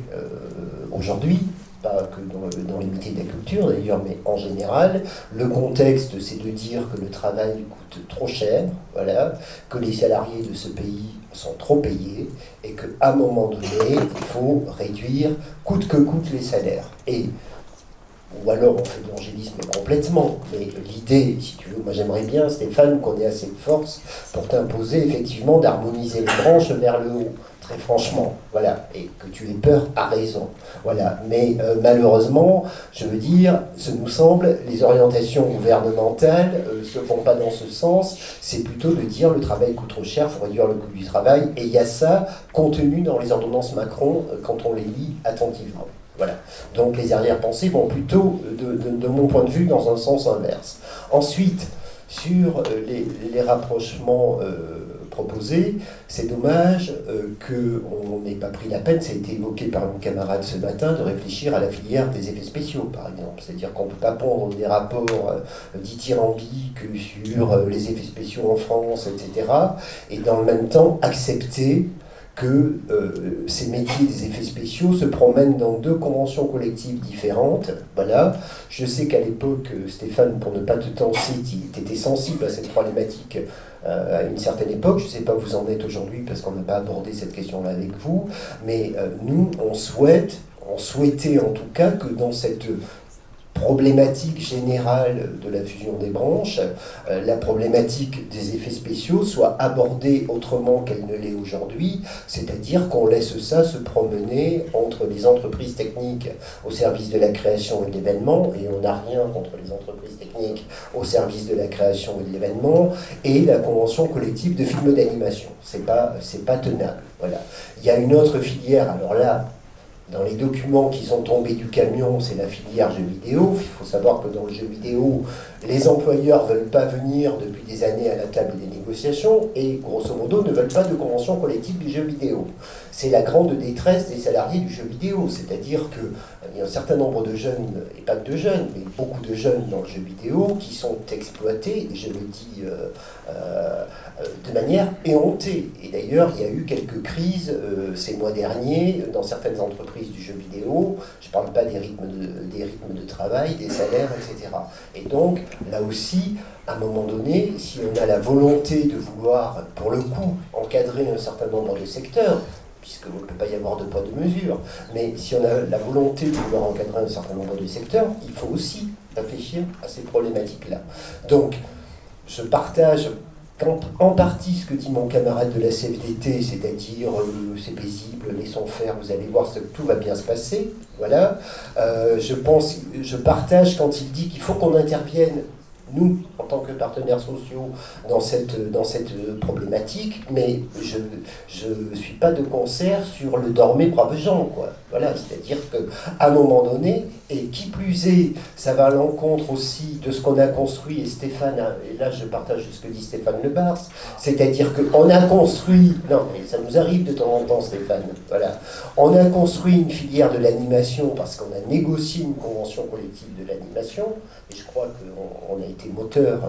aujourd'hui, pas que dans les métiers de la culture d'ailleurs, mais en général, le contexte, c'est de dire que le travail coûte trop cher, voilà, que les salariés de ce pays sont trop payés, et qu'à un moment donné, il faut réduire coûte que coûte les salaires. Ou alors on fait de l'angélisme complètement, mais l'idée, si tu veux, moi j'aimerais bien, Stéphane, qu'on ait assez de force pour t'imposer effectivement d'harmoniser les branches vers le haut, très franchement, voilà, et que tu aies peur à raison, voilà, mais malheureusement, je veux dire, ce nous semble, les orientations gouvernementales ne se font pas dans ce sens, c'est plutôt de dire le travail coûte trop cher, il faut réduire le coût du travail, et il y a ça contenu dans les ordonnances Macron quand on les lit attentivement. Voilà. Donc les arrière-pensées vont plutôt, de mon point de vue, dans un sens inverse. Ensuite, sur les rapprochements proposés, c'est dommage qu'on n'ait pas pris la peine, ça a été évoqué par une camarade ce matin, de réfléchir à la filière des effets spéciaux, par exemple. C'est-à-dire qu'on ne peut pas pondre des rapports dithyrambiques sur les effets spéciaux en France, etc., et dans le même temps accepter que ces métiers des effets spéciaux se promènent dans deux conventions collectives différentes. Voilà. Je sais qu'à l'époque, Stéphane, pour ne pas te tenser, tu étais sensible à cette problématique à une certaine époque. Je ne sais pas où vous en êtes aujourd'hui parce qu'on n'a pas abordé cette question-là avec vous, mais nous, on souhaitait en tout cas que dans cette problématique générale de la fusion des branches, la problématique des effets spéciaux soit abordée autrement qu'elle ne l'est aujourd'hui, c'est-à-dire qu'on laisse ça se promener entre les entreprises techniques au service de la création et de l'événement, et on n'a rien contre les entreprises techniques au service de la création et de l'événement, et la convention collective de films d'animation. C'est pas tenable. Voilà. Il y a une autre filière, alors là, dans les documents qui sont tombés du camion, c'est la filière jeux vidéo. Il faut savoir que dans le jeu vidéo, les employeurs ne veulent pas venir depuis des années à la table des négociations et, grosso modo, ne veulent pas de convention collective du jeu vidéo. C'est la grande détresse des salariés du jeu vidéo. C'est-à-dire qu'il y a un certain nombre de jeunes, et pas que de jeunes, mais beaucoup de jeunes dans le jeu vidéo qui sont exploités, et je le dis de manière éhontée. Et d'ailleurs, il y a eu quelques crises ces mois derniers dans certaines entreprises du jeu vidéo. Je ne parle pas des rythmes de travail, des salaires, etc. Et donc, là aussi, à un moment donné, si on a la volonté de vouloir, pour le coup, encadrer un certain nombre de secteurs, puisqu'il ne peut pas y avoir de poids de mesure, mais si on a la volonté de vouloir encadrer un certain nombre de secteurs, il faut aussi réfléchir à ces problématiques-là. Donc, je partage en partie ce que dit mon camarade de la CFDT, c'est-à-dire c'est paisible, laissons faire, vous allez voir, tout va bien se passer. Voilà. Je partage quand il dit qu'il faut qu'on intervienne, nous, en tant que partenaires sociaux, dans cette problématique, mais je ne suis pas de concert sur le dormez braves gens, quoi. Voilà, c'est-à-dire qu'à un moment donné, et qui plus est, ça va à l'encontre aussi de ce qu'on a construit, et Stéphane, et là je partage ce que dit Stéphane Lebars, c'est-à-dire qu'on a construit, non mais ça nous arrive de temps en temps Stéphane, voilà, on a construit une filière de l'animation parce qu'on a négocié une convention collective de l'animation, et je crois qu'on a été moteur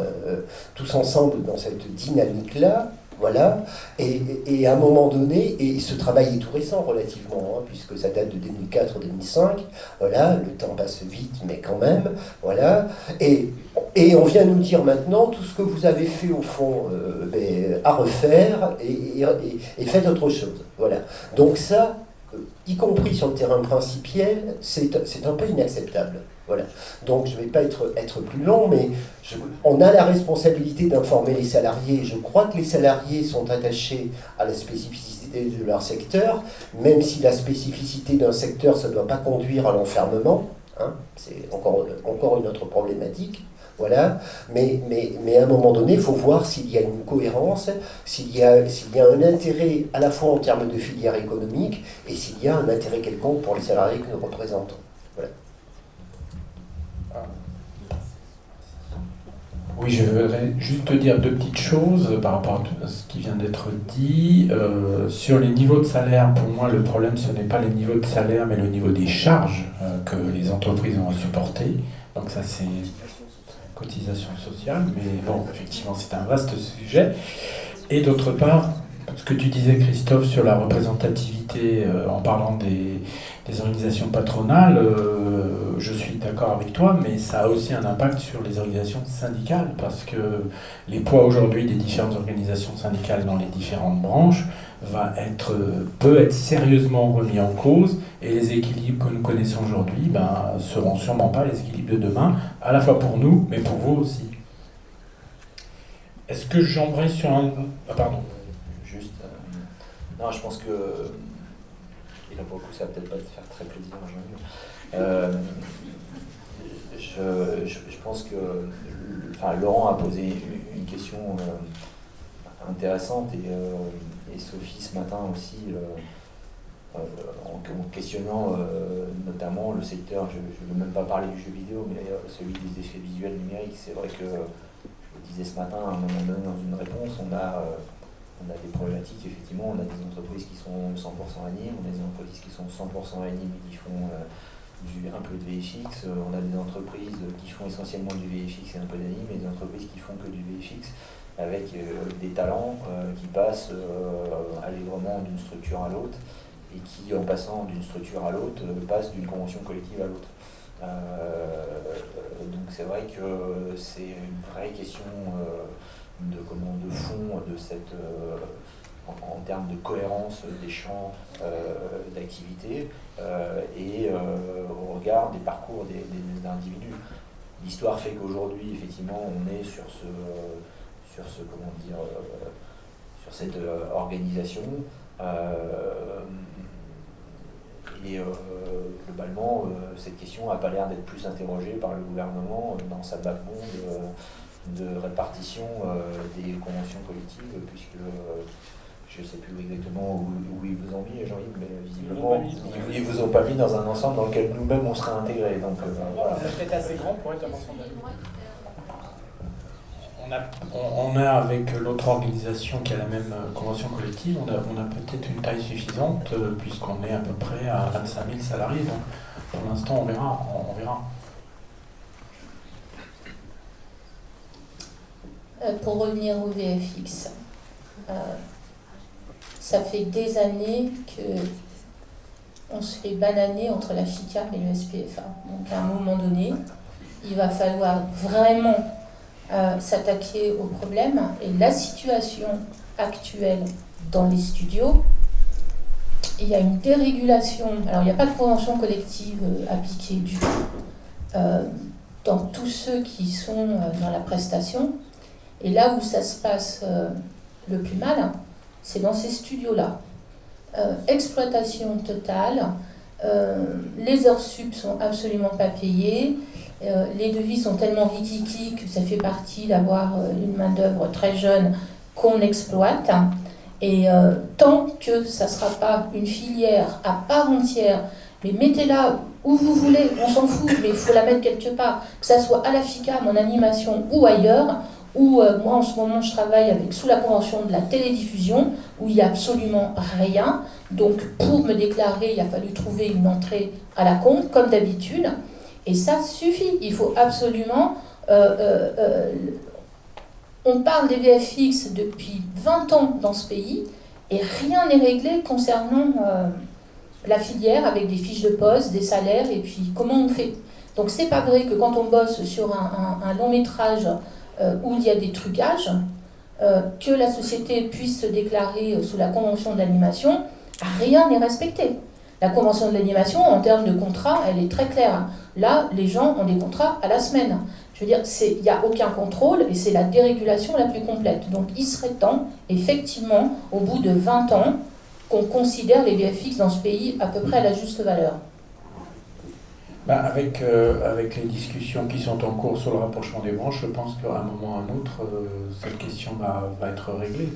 tous ensemble dans cette dynamique-là. Voilà, et à un moment donné, et ce travail est tout récent relativement, hein, puisque ça date de 2004-2005, voilà, le temps passe vite, mais quand même, voilà, et on vient nous dire maintenant tout ce que vous avez fait au fond à refaire, et faites autre chose, voilà. Donc ça, y compris sur le terrain principiel, c'est un peu inacceptable. Voilà. Donc je ne vais pas être plus long, mais on a la responsabilité d'informer les salariés. Je crois que les salariés sont attachés à la spécificité de leur secteur, même si la spécificité d'un secteur, ça ne doit pas conduire à l'enfermement. Hein, c'est encore une autre problématique. Voilà. Mais à un moment donné, il faut voir s'il y a une cohérence, s'il y a un intérêt à la fois en termes de filière économique et s'il y a un intérêt quelconque pour les salariés que nous représentons. Voilà. Oui, je voudrais juste te dire deux petites choses par rapport à ce qui vient d'être dit. Sur les niveaux de salaire, pour moi, le problème, ce n'est pas les niveaux de salaire, mais le niveau des charges que les entreprises ont à supporter. Donc ça, c'est cotisation sociale, mais bon, effectivement, c'est un vaste sujet. Et d'autre part, ce que tu disais, Christophe, sur la représentativité, en parlant des organisations patronales, je suis d'accord avec toi, mais ça a aussi un impact sur les organisations syndicales, parce que les poids aujourd'hui des différentes organisations syndicales dans les différentes branches peut être sérieusement remis en cause, et les équilibres que nous connaissons aujourd'hui seront sûrement pas les équilibres de demain, à la fois pour nous, mais pour vous aussi. Est-ce que j'embraye sur un... Ah, pardon. Non, je pense que... Et là, pour le coup, ça va peut-être pas te faire très plaisir, je pense que... Laurent a posé une question intéressante, et Sophie, ce matin aussi, en questionnant notamment le secteur, je ne veux même pas parler du jeu vidéo, mais celui des effets visuels numériques. C'est vrai que, je le disais ce matin, à un moment donné, dans une réponse, on a des problématiques, effectivement, on a des entreprises qui sont 100% anime, on a des entreprises qui sont 100% anime et qui font un peu de VFX, on a des entreprises qui font essentiellement du VFX et un peu d'anime, et des entreprises qui font que du VFX, avec des talents qui passent allègrement d'une structure à l'autre, et qui, en passant d'une structure à l'autre, passent d'une convention collective à l'autre. Donc c'est vrai que c'est une vraie question de fond de cette, en termes de cohérence des champs d'activité et au regard des parcours des individus. L'histoire fait qu'aujourd'hui, effectivement, on est sur cette organisation. Et globalement, cette question n'a pas l'air d'être plus interrogée par le gouvernement dans sa backbone de répartition des conventions collectives, puisque je ne sais plus exactement où ils vous ont mis, Jean-Yves, mais visiblement, ils ne vous ont pas mis dans un ensemble dans lequel nous-mêmes on sera intégrés. Donc, voilà. C'est peut-être assez grand pour être un ensemble. On a avec l'autre organisation qui a la même convention collective, on a peut-être une taille suffisante puisqu'on est à peu près à 25 000 salariés. Donc pour l'instant, on verra. Pour revenir au VFX, ça fait des années qu'on se fait bananer entre la FICAM et le SPFA. Donc à un moment donné, il va falloir vraiment s'attaquer au problème. Et la situation actuelle dans les studios, il y a une dérégulation. Alors il n'y a pas de convention collective appliquée du tout dans tous ceux qui sont dans la prestation. Et là où ça se passe le plus mal, c'est dans ces studios-là. Exploitation totale, les heures sup sont absolument pas payées, les devis sont tellement rikiki que ça fait partie d'avoir une main-d'œuvre très jeune qu'on exploite. Et tant que ça ne sera pas une filière à part entière, mais mettez-la où vous voulez, on s'en fout, mais il faut la mettre quelque part, que ça soit à la FICAM, en animation ou ailleurs, où moi en ce moment je travaille sous la convention de la télédiffusion, où il n'y a absolument rien. Donc pour me déclarer, il a fallu trouver une entrée à la compte, comme d'habitude, et ça suffit. Il faut absolument On parle des VFX depuis 20 ans dans ce pays et rien n'est réglé concernant la filière avec des fiches de poste, des salaires et puis comment on fait. Donc c'est pas vrai que quand on bosse sur un long métrage où il y a des trucages, que la société puisse se déclarer sous la convention de l'animation, rien n'est respecté. La convention de l'animation, en termes de contrat, elle est très claire. Là, les gens ont des contrats à la semaine. Je veux dire, il n'y a aucun contrôle et c'est la dérégulation la plus complète. Donc il serait temps, effectivement, au bout de 20 ans, qu'on considère les VFX dans ce pays à peu près à la juste valeur. Avec les discussions qui sont en cours sur le rapprochement des branches, je pense qu'à un moment ou à un autre, cette question va être réglée.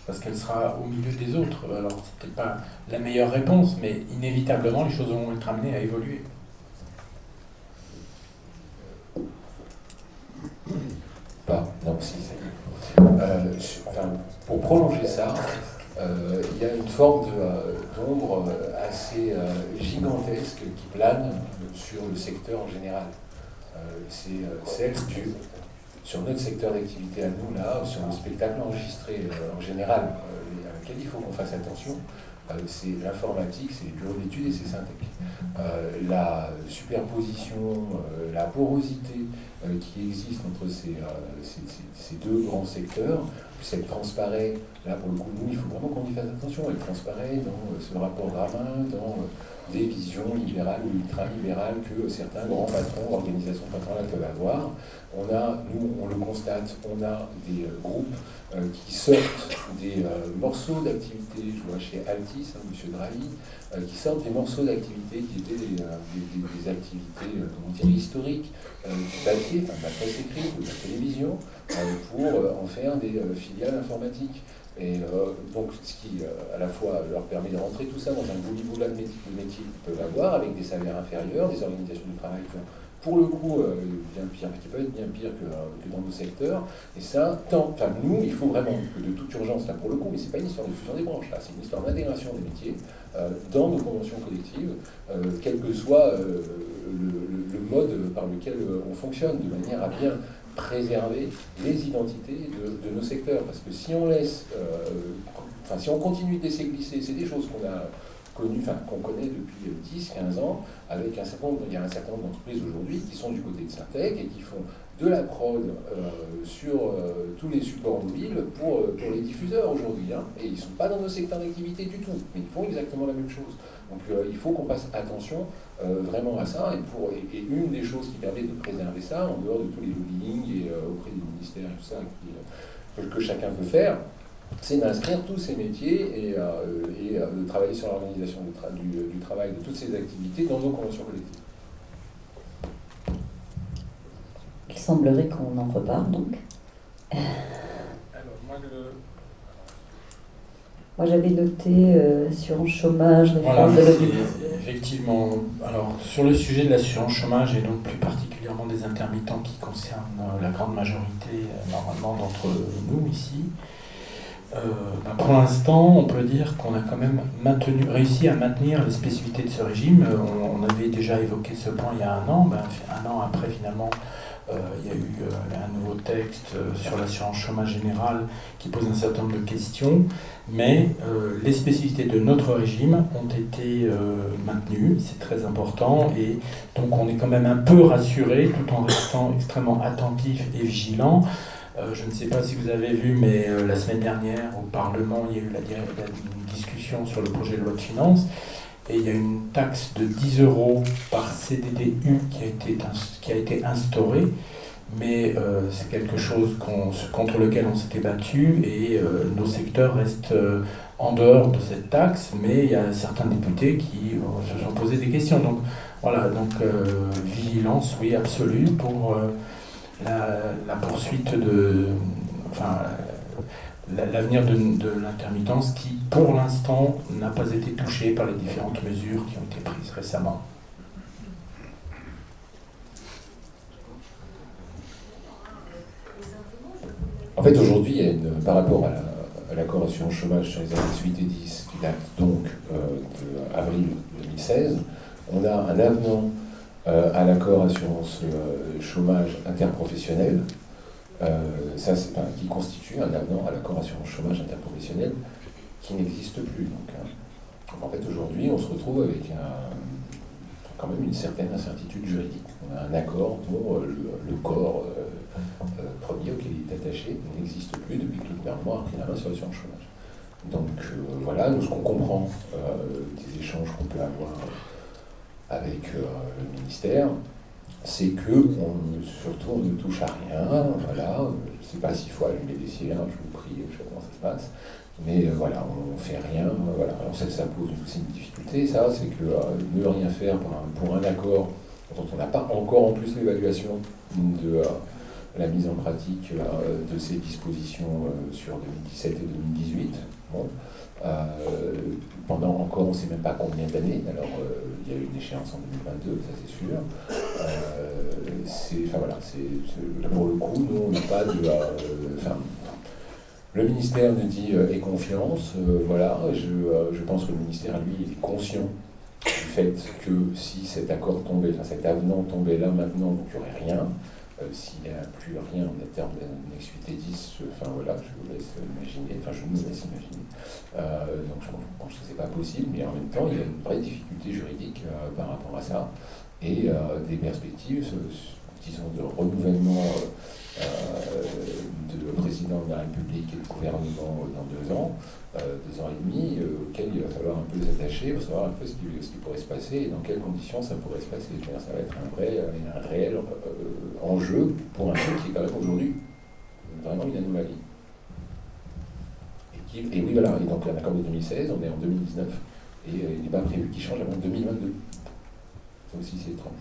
Parce qu'elle sera au milieu des autres. Alors, c'est peut-être pas la meilleure réponse, mais inévitablement, les choses vont être amenées à évoluer. Non, si, pour prolonger ça, il y a une forme d'ombre assez gigantesque qui plane sur le secteur en général. C'est celle sur notre secteur d'activité à nous, là, sur le spectacle enregistré en général, à laquelle il faut qu'on fasse attention, c'est l'informatique, c'est les bureaux d'études et c'est Syntec. La superposition, la porosité qui existe entre ces deux grands secteurs, puis elle transparaît, là pour le coup, nous, il faut vraiment qu'on y fasse attention, elle transparaît dans ce rapport Gramin, dans des visions libérales ou ultra-libérales que certains grands patrons, organisations patronales peuvent avoir. Nous, on le constate, on a des groupes qui sortent des morceaux d'activité, je vois chez Altis, M. Drahi, qui sortent des morceaux d'activité qui étaient des activités historiques, du papier, de la presse écrite ou de la télévision, pour en faire des filiales informatiques. Et donc, ce qui, à la fois, leur permet de rentrer tout ça dans un bouli-boula de métier qu'ils peuvent avoir, avec des salaires inférieurs, des organisations du travail qui ont, pour le coup, bien pire, qui peuvent être bien pire que dans nos secteurs. Et ça, nous, il faut vraiment que de toute urgence, là, pour le coup, mais c'est pas une histoire de fusion des branches, là, c'est une histoire d'intégration des métiers dans nos conventions collectives, quel que soit le mode par lequel on fonctionne, de manière à bien préserver les identités de nos secteurs. Parce que si on laisse, si on continue de laisser glisser, c'est des choses qu'on connaît depuis 10-15 ans, il y a un certain nombre d'entreprises aujourd'hui qui sont du côté de Syntec et qui font de la prod sur tous les supports mobiles pour les diffuseurs aujourd'hui. Et ils ne sont pas dans nos secteurs d'activité du tout, mais ils font exactement la même chose. Donc il faut qu'on fasse attention vraiment à ça. Et une des choses qui permet de préserver ça, en dehors de tous les lobbying et auprès des ministères et tout ça que chacun peut faire, c'est d'inscrire tous ces métiers et de travailler sur l'organisation du travail de toutes ces activités dans nos conventions collectives. Il semblerait qu'on en reparle donc. Moi j'avais noté assurance chômage, réforme de l'audiovisuel. Effectivement. Alors sur le sujet de l'assurance chômage et donc plus particulièrement des intermittents qui concernent la grande majorité normalement d'entre nous ici, pour l'instant, on peut dire qu'on a quand même réussi à maintenir les spécificités de ce régime. On avait déjà évoqué ce point il y a un an. Un an après, finalement, il y a eu un nouveau texte sur l'assurance chômage générale qui pose un certain nombre de questions. Mais les spécificités de notre régime ont été maintenues. C'est très important. Et donc, on est quand même un peu rassuré tout en restant extrêmement attentif et vigilant. Je ne sais pas si vous avez vu, mais la semaine dernière, au Parlement, il y a eu la discussion sur le projet de loi de finances, et il y a une taxe de 10 € par CDDU qui a été instaurée, mais c'est quelque chose contre lequel on s'était battu, et nos secteurs restent en dehors de cette taxe, mais il y a certains députés qui se sont posés des questions. Donc voilà, vigilance, oui, absolue pour... la poursuite l'avenir de l'intermittence qui, pour l'instant, n'a pas été touché par les différentes mesures qui ont été prises récemment. En fait, aujourd'hui, par rapport à l'accord assurance chômage sur les années 8 et 10, qui date donc d'avril 2016, on a un avenant à l'accord assurance chômage interprofessionnel qui constitue un avenant à l'accord assurance chômage interprofessionnel qui n'existe plus. Donc, en fait, aujourd'hui, on se retrouve avec quand même une certaine incertitude juridique. On a un accord dont le corps premier auquel il est attaché n'existe plus depuis que le gouvernement a pris la main sur l'assurance chômage. Donc voilà, nous ce qu'on comprend des échanges qu'on peut avoir avec le ministère, c'est que surtout on ne touche à rien, voilà, je ne sais pas s'il faut allumer des cierges, je vous prie, je sais pas comment ça se passe, mais voilà, on ne fait rien, voilà. Alors ça pose aussi une difficulté, ça, c'est que ne rien faire pour un accord dont on n'a pas encore en plus l'évaluation de la mise en pratique de ces dispositions sur 2017 et 2018. Bon. Pendant encore, on ne sait même pas combien d'années, alors il y a eu une échéance en 2022, ça c'est sûr. Pour le coup, nous on n'a pas de... le ministère nous dit aie confiance, voilà, je pense que le ministère, lui, il est conscient du fait que si cet accord tombait, cet avenant tombait là maintenant, donc il n'y aurait rien. S'il n'y a plus rien en termes d'annexe 8 et 10, voilà, je vous laisse imaginer, je nous laisse imaginer. Donc je pense que c'est pas possible, mais en même temps, il y a une vraie difficulté juridique par rapport à ça, et des perspectives, disons, de renouvellement de président de la République et de gouvernement dans 2 ans, 2 ans et demi, auxquels il va falloir un peu s'attacher pour savoir un peu ce qui pourrait se passer et dans quelles conditions ça pourrait se passer. Ça va être un réel enjeu pour un truc qui est quand même aujourd'hui vraiment une anomalie. Et oui, voilà, et donc un accord de 2016, on est en 2019, et il n'est pas prévu qu'il change avant 2022. Ça aussi, c'est étrange.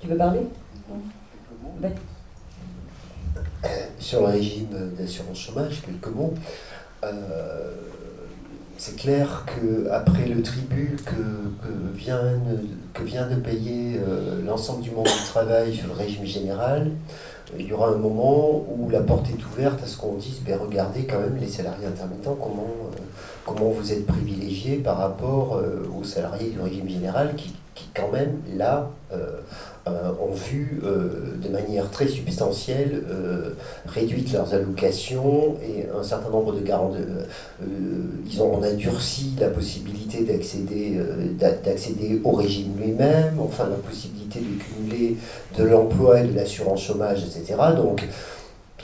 Tu veux parler? Oui. Sur le régime d'assurance chômage, quelques mots. C'est clair qu'après le tribut que vient de payer l'ensemble du monde du travail sur le régime général, il y aura un moment où la porte est ouverte à ce qu'on dise, regardez quand même les salariés intermittents, comment vous êtes privilégiés par rapport aux salariés du régime général qui quand même, là, ont vu de manière très substantielle réduite leurs allocations et un certain nombre de garanties. On a durci la possibilité d'accéder au régime lui-même, enfin la possibilité de cumuler de l'emploi et de l'assurance chômage, etc. Donc,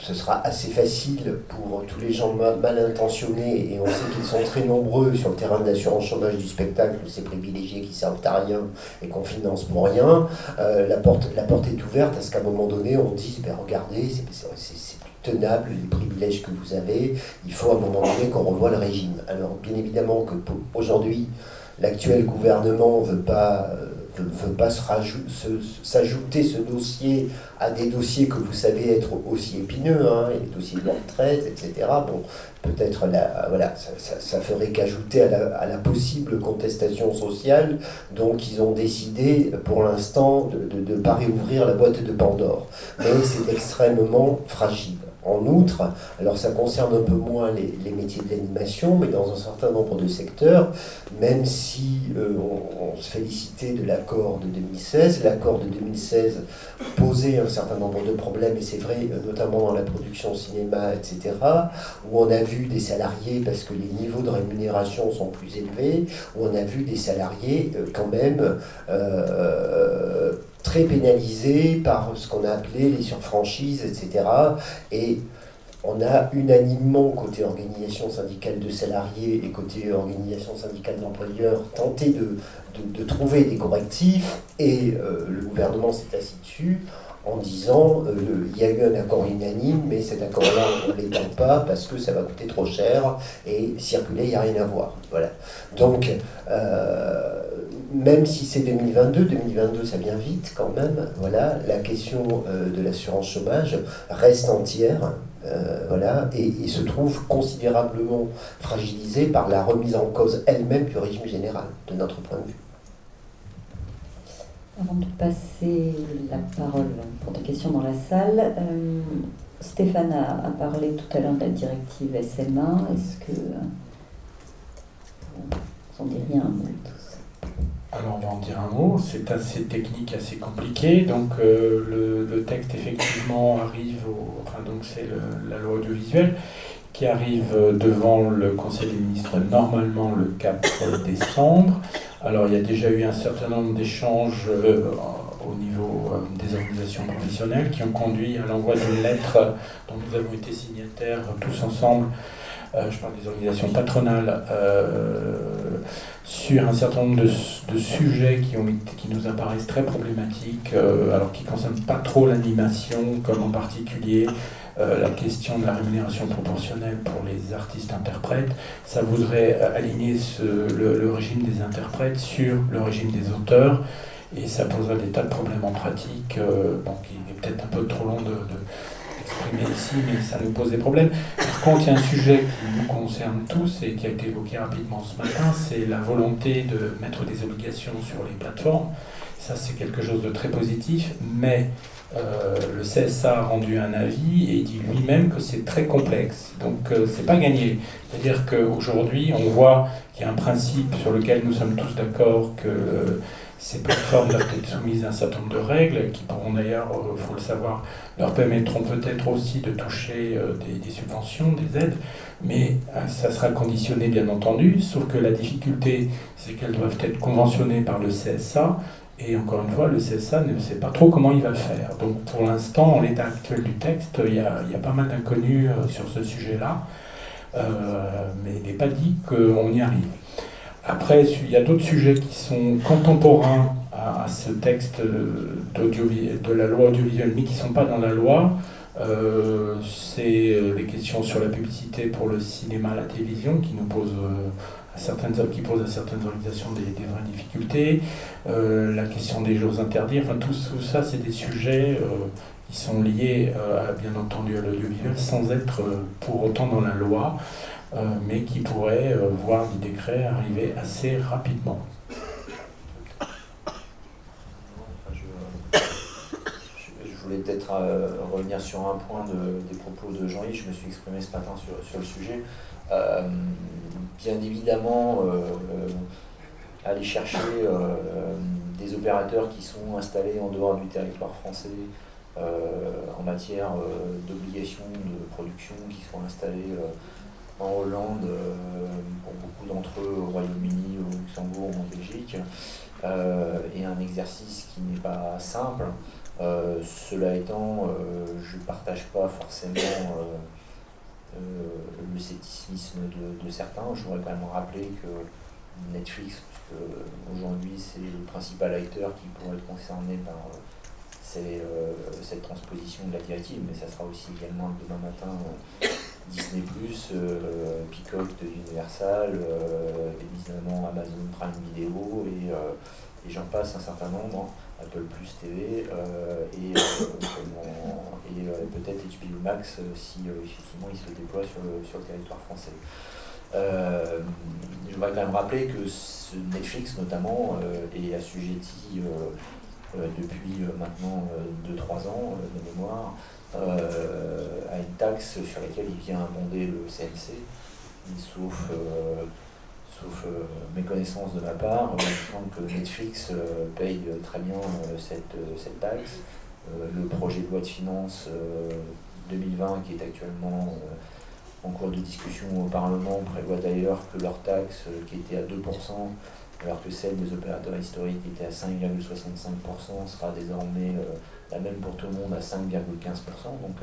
ce sera assez facile pour tous les gens mal intentionnés, et on sait qu'ils sont très nombreux sur le terrain de l'assurance chômage du spectacle, ces privilégiés qui servent à rien et qu'on finance pour rien. La porte est ouverte à ce qu'à un moment donné on dise, regardez, c'est plus tenable les privilèges que vous avez, il faut à un moment donné qu'on revoie le régime. Alors bien évidemment que aujourd'hui l'actuel gouvernement ne veut pas s'ajouter ce dossier à des dossiers que vous savez être aussi épineux, les dossiers de retraite, etc. Bon, peut-être ça ferait qu'ajouter à la possible contestation sociale. Donc ils ont décidé pour l'instant de ne pas réouvrir la boîte de Pandore. Mais c'est extrêmement fragile. En outre, alors ça concerne un peu moins les métiers de l'animation, mais dans un certain nombre de secteurs, même si on se félicitait de l'accord de 2016, l'accord de 2016 posait un certain nombre de problèmes, et c'est vrai, notamment dans la production cinéma, etc., où on a vu des salariés, parce que les niveaux de rémunération sont plus élevés, où on a vu des salariés quand même très pénalisés par ce qu'on a appelé les surfranchises, etc. Et on a unanimement, côté organisation syndicale de salariés et côté organisation syndicale d'employeurs, tenté de trouver des correctifs, et le gouvernement s'est assis dessus en disant il y a eu un accord unanime, mais cet accord-là, on ne l'étend pas parce que ça va coûter trop cher, et circuler, il n'y a rien à voir. Voilà. Donc, même si c'est 2022 ça vient vite quand même, voilà, la question de l'assurance chômage reste entière, et se trouve considérablement fragilisée par la remise en cause elle-même du régime général, de notre point de vue. Avant de passer la parole pour des questions dans la salle, Stéphane a parlé tout à l'heure de la directive SMA. Est-ce que vous en direz un mot tous? Alors on va en dire un mot, c'est assez technique, assez compliqué. Donc le texte effectivement arrive, enfin donc c'est la loi audiovisuelle qui arrive devant le Conseil des ministres normalement le 4 décembre. Alors il y a déjà eu un certain nombre d'échanges au niveau des organisations professionnelles qui ont conduit à l'envoi d'une lettre dont nous avons été signataires tous ensemble. Je parle des organisations patronales, sur un certain nombre de sujets qui nous apparaissent très problématiques, alors qui ne concernent pas trop l'animation, comme en particulier la question de la rémunération proportionnelle pour les artistes-interprètes. Ça voudrait aligner le régime des interprètes sur le régime des auteurs, et ça poserait des tas de problèmes en pratique, qui est peut-être un peu trop long d'exprimer ici, mais ça nous pose des problèmes. Par contre, il y a un sujet qui nous concerne tous et qui a été évoqué rapidement ce matin, c'est la volonté de mettre des obligations sur les plateformes. Ça, c'est quelque chose de très positif, mais le CSA a rendu un avis et dit lui-même que c'est très complexe. Donc, c'est pas gagné. C'est-à-dire qu'aujourd'hui, on voit qu'il y a un principe sur lequel nous sommes tous d'accord que ces plateformes doivent être soumises à un certain nombre de règles qui pourront d'ailleurs, il faut le savoir, leur permettront peut-être aussi de toucher des subventions, des aides, mais ça sera conditionné bien entendu, sauf que la difficulté, c'est qu'elles doivent être conventionnées par le CSA, et encore une fois, le CSA ne sait pas trop comment il va faire. Donc pour l'instant, en l'état actuel du texte, il y a pas mal d'inconnus sur ce sujet-là, mais il n'est pas dit qu'on y arrive. Après, il y a d'autres sujets qui sont contemporains à ce texte de la loi audiovisuelle, mais qui ne sont pas dans la loi. C'est les questions sur la publicité pour le cinéma, la télévision, qui posent à certaines organisations des vraies difficultés. La question des jours interdits, enfin tout ça, c'est des sujets qui sont liés, bien entendu, à l'audiovisuel, sans être pour autant dans la loi. Mais qui pourrait voir des décrets arriver assez rapidement. Je voulais peut-être revenir sur un point des propos de Jean-Yves. Je me suis exprimé ce matin sur le sujet. Bien évidemment, aller chercher des opérateurs qui sont installés en dehors du territoire français en matière d'obligations de production, qui sont installés en Hollande, pour beaucoup d'entre eux au Royaume-Uni, au Luxembourg ou en Belgique, et un exercice qui n'est pas simple. Cela étant, je ne partage pas forcément le scepticisme de certains. Je voudrais quand même rappeler que Netflix, aujourd'hui c'est le principal acteur qui pourrait être concerné par cette transposition de la directive, mais ça sera aussi également demain matin Disney+, Peacock de Universal, évidemment Amazon Prime Video, et j'en passe un certain nombre, Apple Plus TV, et peut-être HBO Max si effectivement il se déploie sur le territoire français. Je voudrais quand même rappeler que Netflix notamment est assujetti depuis maintenant 2-3 ans de mémoire à une taxe sur laquelle il vient abonder le CNC, sauf méconnaissance de ma part. Il me semble que Netflix paye très bien cette taxe. Le projet de loi de finances 2020 qui est actuellement en cours de discussion au Parlement prévoit d'ailleurs que leur taxe qui était à 2%, alors que celle des opérateurs historiques était à 5,65%, sera désormais la même pour tout le monde à 5,15%. Donc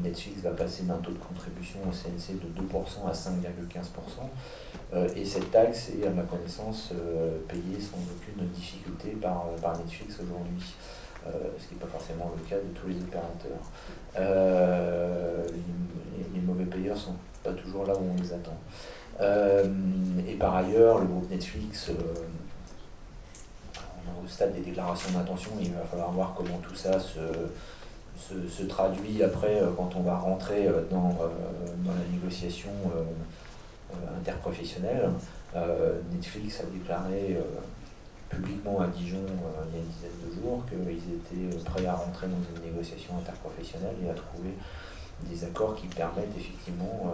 Netflix va passer d'un taux de contribution au CNC de 2% à 5,15%. Et cette taxe est, à ma connaissance, payée sans aucune difficulté par Netflix aujourd'hui. Ce qui n'est pas forcément le cas de tous les opérateurs. Les mauvais payeurs ne sont pas toujours là où on les attend. Et par ailleurs, le groupe Netflix, on est au stade des déclarations d'intention, il va falloir voir comment tout ça se traduit après quand on va rentrer dans la négociation interprofessionnelle. Netflix a déclaré publiquement à Dijon il y a une dizaine de jours qu'ils étaient prêts à rentrer dans une négociation interprofessionnelle et à trouver des accords qui permettent effectivement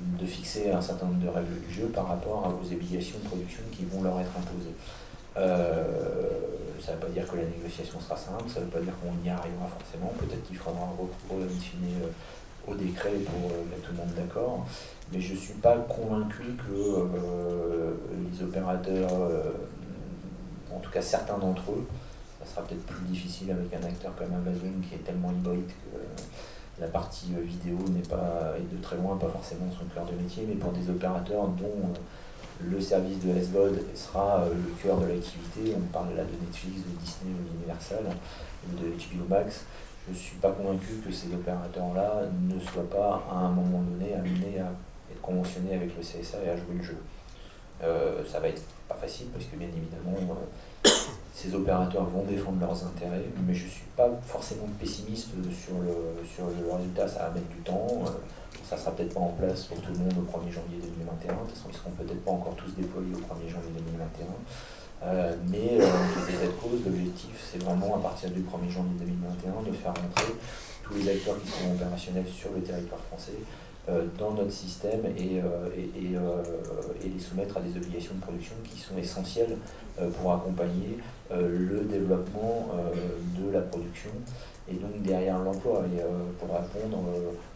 de fixer un certain nombre de règles du jeu par rapport à vos obligations de production qui vont leur être imposées. Ça ne veut pas dire que la négociation sera simple, ça ne veut pas dire qu'on y arrivera forcément, peut-être qu'il faudra un recours in fine au décret pour mettre tout le monde d'accord, mais je ne suis pas convaincu que les opérateurs, en tout cas certains d'entre eux, ça sera peut-être plus difficile avec un acteur comme Amazon qui est tellement hybride que la partie vidéo n'est pas, et de très loin, pas forcément son cœur de métier, mais pour des opérateurs dont le service de SVOD sera le cœur de l'activité. On parle là de Netflix, de Disney ou d'Universal ou de HBO Max. Je ne suis pas convaincu que ces opérateurs-là ne soient pas à un moment donné amenés à être conventionnés avec le CSA et à jouer le jeu. Ça va être pas facile parce que bien évidemment ces opérateurs vont défendre leurs intérêts, mais je ne suis pas forcément pessimiste sur le résultat. Ça va mettre du temps. Ça ne sera peut-être pas en place pour tout le monde au 1er janvier 2021, de toute façon ils ne seront peut-être pas encore tous déployés au 1er janvier 2021, mais en tout état de cause, l'objectif c'est vraiment à partir du 1er janvier 2021 de faire rentrer tous les acteurs qui seront opérationnels sur le territoire français dans notre système et les soumettre à des obligations de production qui sont essentielles pour accompagner le développement de la production et donc derrière l'emploi, et pour répondre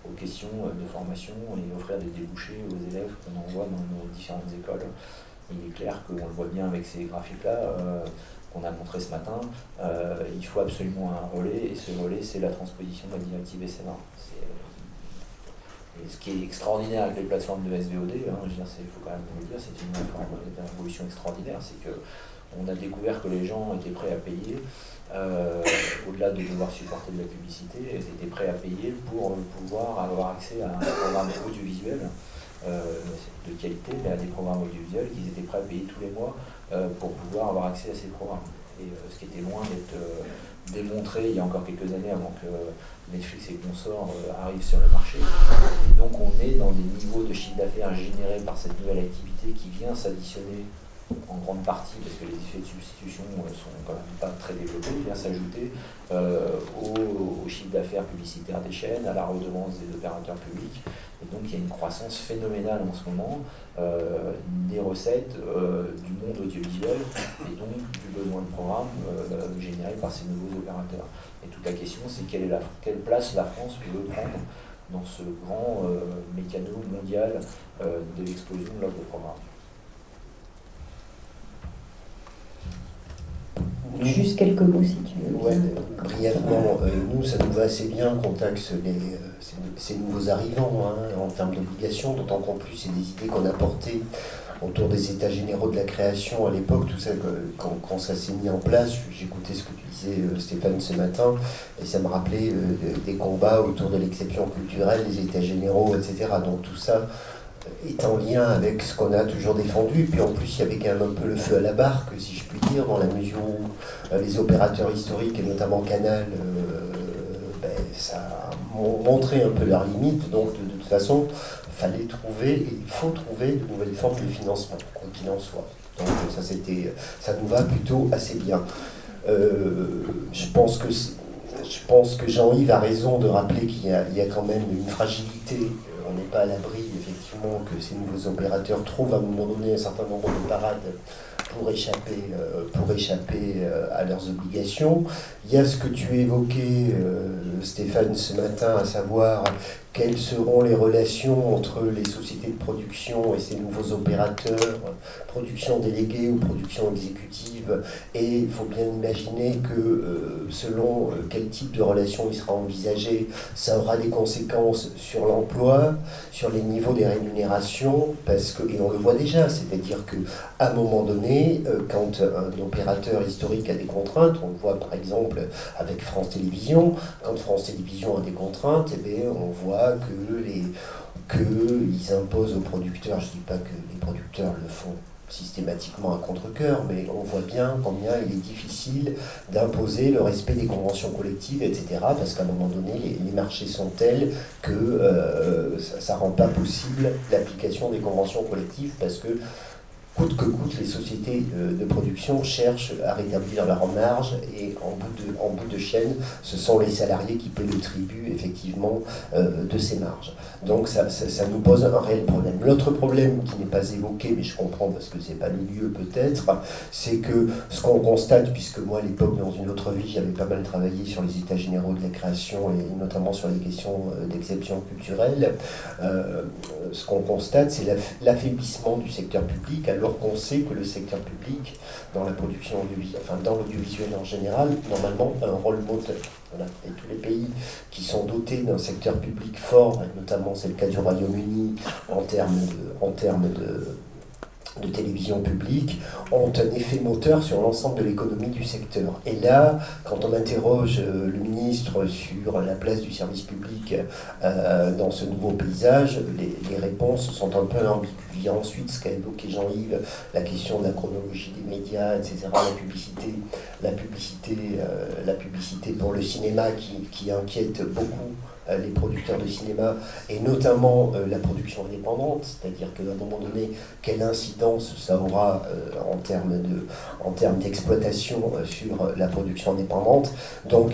aux questions de formation et offrir des débouchés aux élèves qu'on envoie dans nos différentes écoles. Il est clair qu'on le voit bien avec ces graphiques-là qu'on a montré ce matin, il faut absolument un relais, et ce relais c'est la transposition de la directive SMA. Et ce qui est extraordinaire avec les plateformes de SVOD, il faut quand même le dire, c'est une révolution extraordinaire, c'est qu'on a découvert que les gens étaient prêts à payer, au-delà de devoir supporter de la publicité, ils étaient prêts à payer pour pouvoir avoir accès à un programme audiovisuel de qualité, mais à des programmes audiovisuels qu'ils étaient prêts à payer tous les mois pour pouvoir avoir accès à ces programmes. Et ce qui était loin d'être démontré il y a encore quelques années avant que Netflix et consorts arrivent sur le marché. Et donc on est dans des niveaux de chiffre d'affaires générés par cette nouvelle activité qui vient s'additionner en grande partie, parce que les effets de substitution sont quand même pas très développés, vient s'ajouter au chiffre d'affaires publicitaire des chaînes, à la redevance des opérateurs publics. Et donc il y a une croissance phénoménale en ce moment des recettes du monde audiovisuel et donc du besoin de programmes générés par ces nouveaux opérateurs. Et toute la question c'est quelle place la France veut prendre dans ce grand mécano mondial de l'explosion de l'offre de programmes. Juste quelques mots si tu veux. Ouais, brièvement, nous, ça nous va assez bien qu'on taxe ces nouveaux arrivants en termes d'obligations, d'autant qu'en plus, c'est des idées qu'on a portées autour des états généraux de la création à l'époque, tout ça, quand ça s'est mis en place. J'écoutais ce que tu disais, Stéphane, ce matin, et ça me rappelait des combats autour de l'exception culturelle, les états généraux, etc. Donc tout ça est en lien avec ce qu'on a toujours défendu. Puis en plus, il y avait quand même un peu le feu à la barque, si je puis dire, dans la mesure où les opérateurs historiques, et notamment Canal, ça a montré un peu leurs limites. Donc de toute façon, il faut trouver de nouvelles formes de financement, quoi qu'il en soit. Donc ça nous va plutôt assez bien. Je pense que Jean-Yves a raison de rappeler qu'il y a quand même une fragilité. On n'est pas à l'abri, effectivement, que ces nouveaux opérateurs trouvent à un moment donné un certain nombre de parades pour échapper à leurs obligations. Il y a ce que tu évoquais, Stéphane, ce matin, à savoir quelles seront les relations entre les sociétés de production et ces nouveaux opérateurs, production déléguée ou production exécutive. Et il faut bien imaginer que selon quel type de relation il sera envisagé, ça aura des conséquences sur l'emploi, sur les niveaux des rémunérations, et on le voit déjà, c'est-à-dire qu'à un moment donné, quand un opérateur historique a des contraintes, on le voit par exemple avec France Télévisions, quand France Télévisions a des contraintes, on voit qu'ils imposent aux producteurs, je ne dis pas que les producteurs le font systématiquement à contre-cœur, mais on voit bien combien il est difficile d'imposer le respect des conventions collectives, etc., parce qu'à un moment donné, les marchés sont tels que ça ne rend pas possible l'application des conventions collectives, parce que coûte que coûte, les sociétés de production cherchent à rétablir leur marge et en bout de chaîne, ce sont les salariés qui paient le tribut effectivement de ces marges. Donc ça nous pose un réel problème. L'autre problème qui n'est pas évoqué, mais je comprends parce que c'est pas le lieu peut-être, c'est que ce qu'on constate, puisque moi à l'époque dans une autre vie j'avais pas mal travaillé sur les états généraux de la création et notamment sur les questions d'exception culturelle, ce qu'on constate c'est l'affaiblissement du secteur public, alors qu'on sait que le secteur public dans la production audiovisuelle, enfin dans l'audiovisuel en général, normalement a un rôle moteur. Voilà. Et tous les pays qui sont dotés d'un secteur public fort, et notamment c'est le cas du Royaume-Uni en termes de télévision publique, ont un effet moteur sur l'ensemble de l'économie du secteur. Et là, quand on interroge le ministre sur la place du service public dans ce nouveau paysage, les réponses sont un peu ambiguës. Il y a ensuite ce qu'a évoqué Jean-Yves, la question de la chronologie des médias, etc., la publicité pour le cinéma qui inquiète beaucoup les producteurs de cinéma, et notamment la production indépendante, c'est-à-dire qu'à un moment donné, quelle incidence ça aura en termes d'exploitation sur la production indépendante. Donc,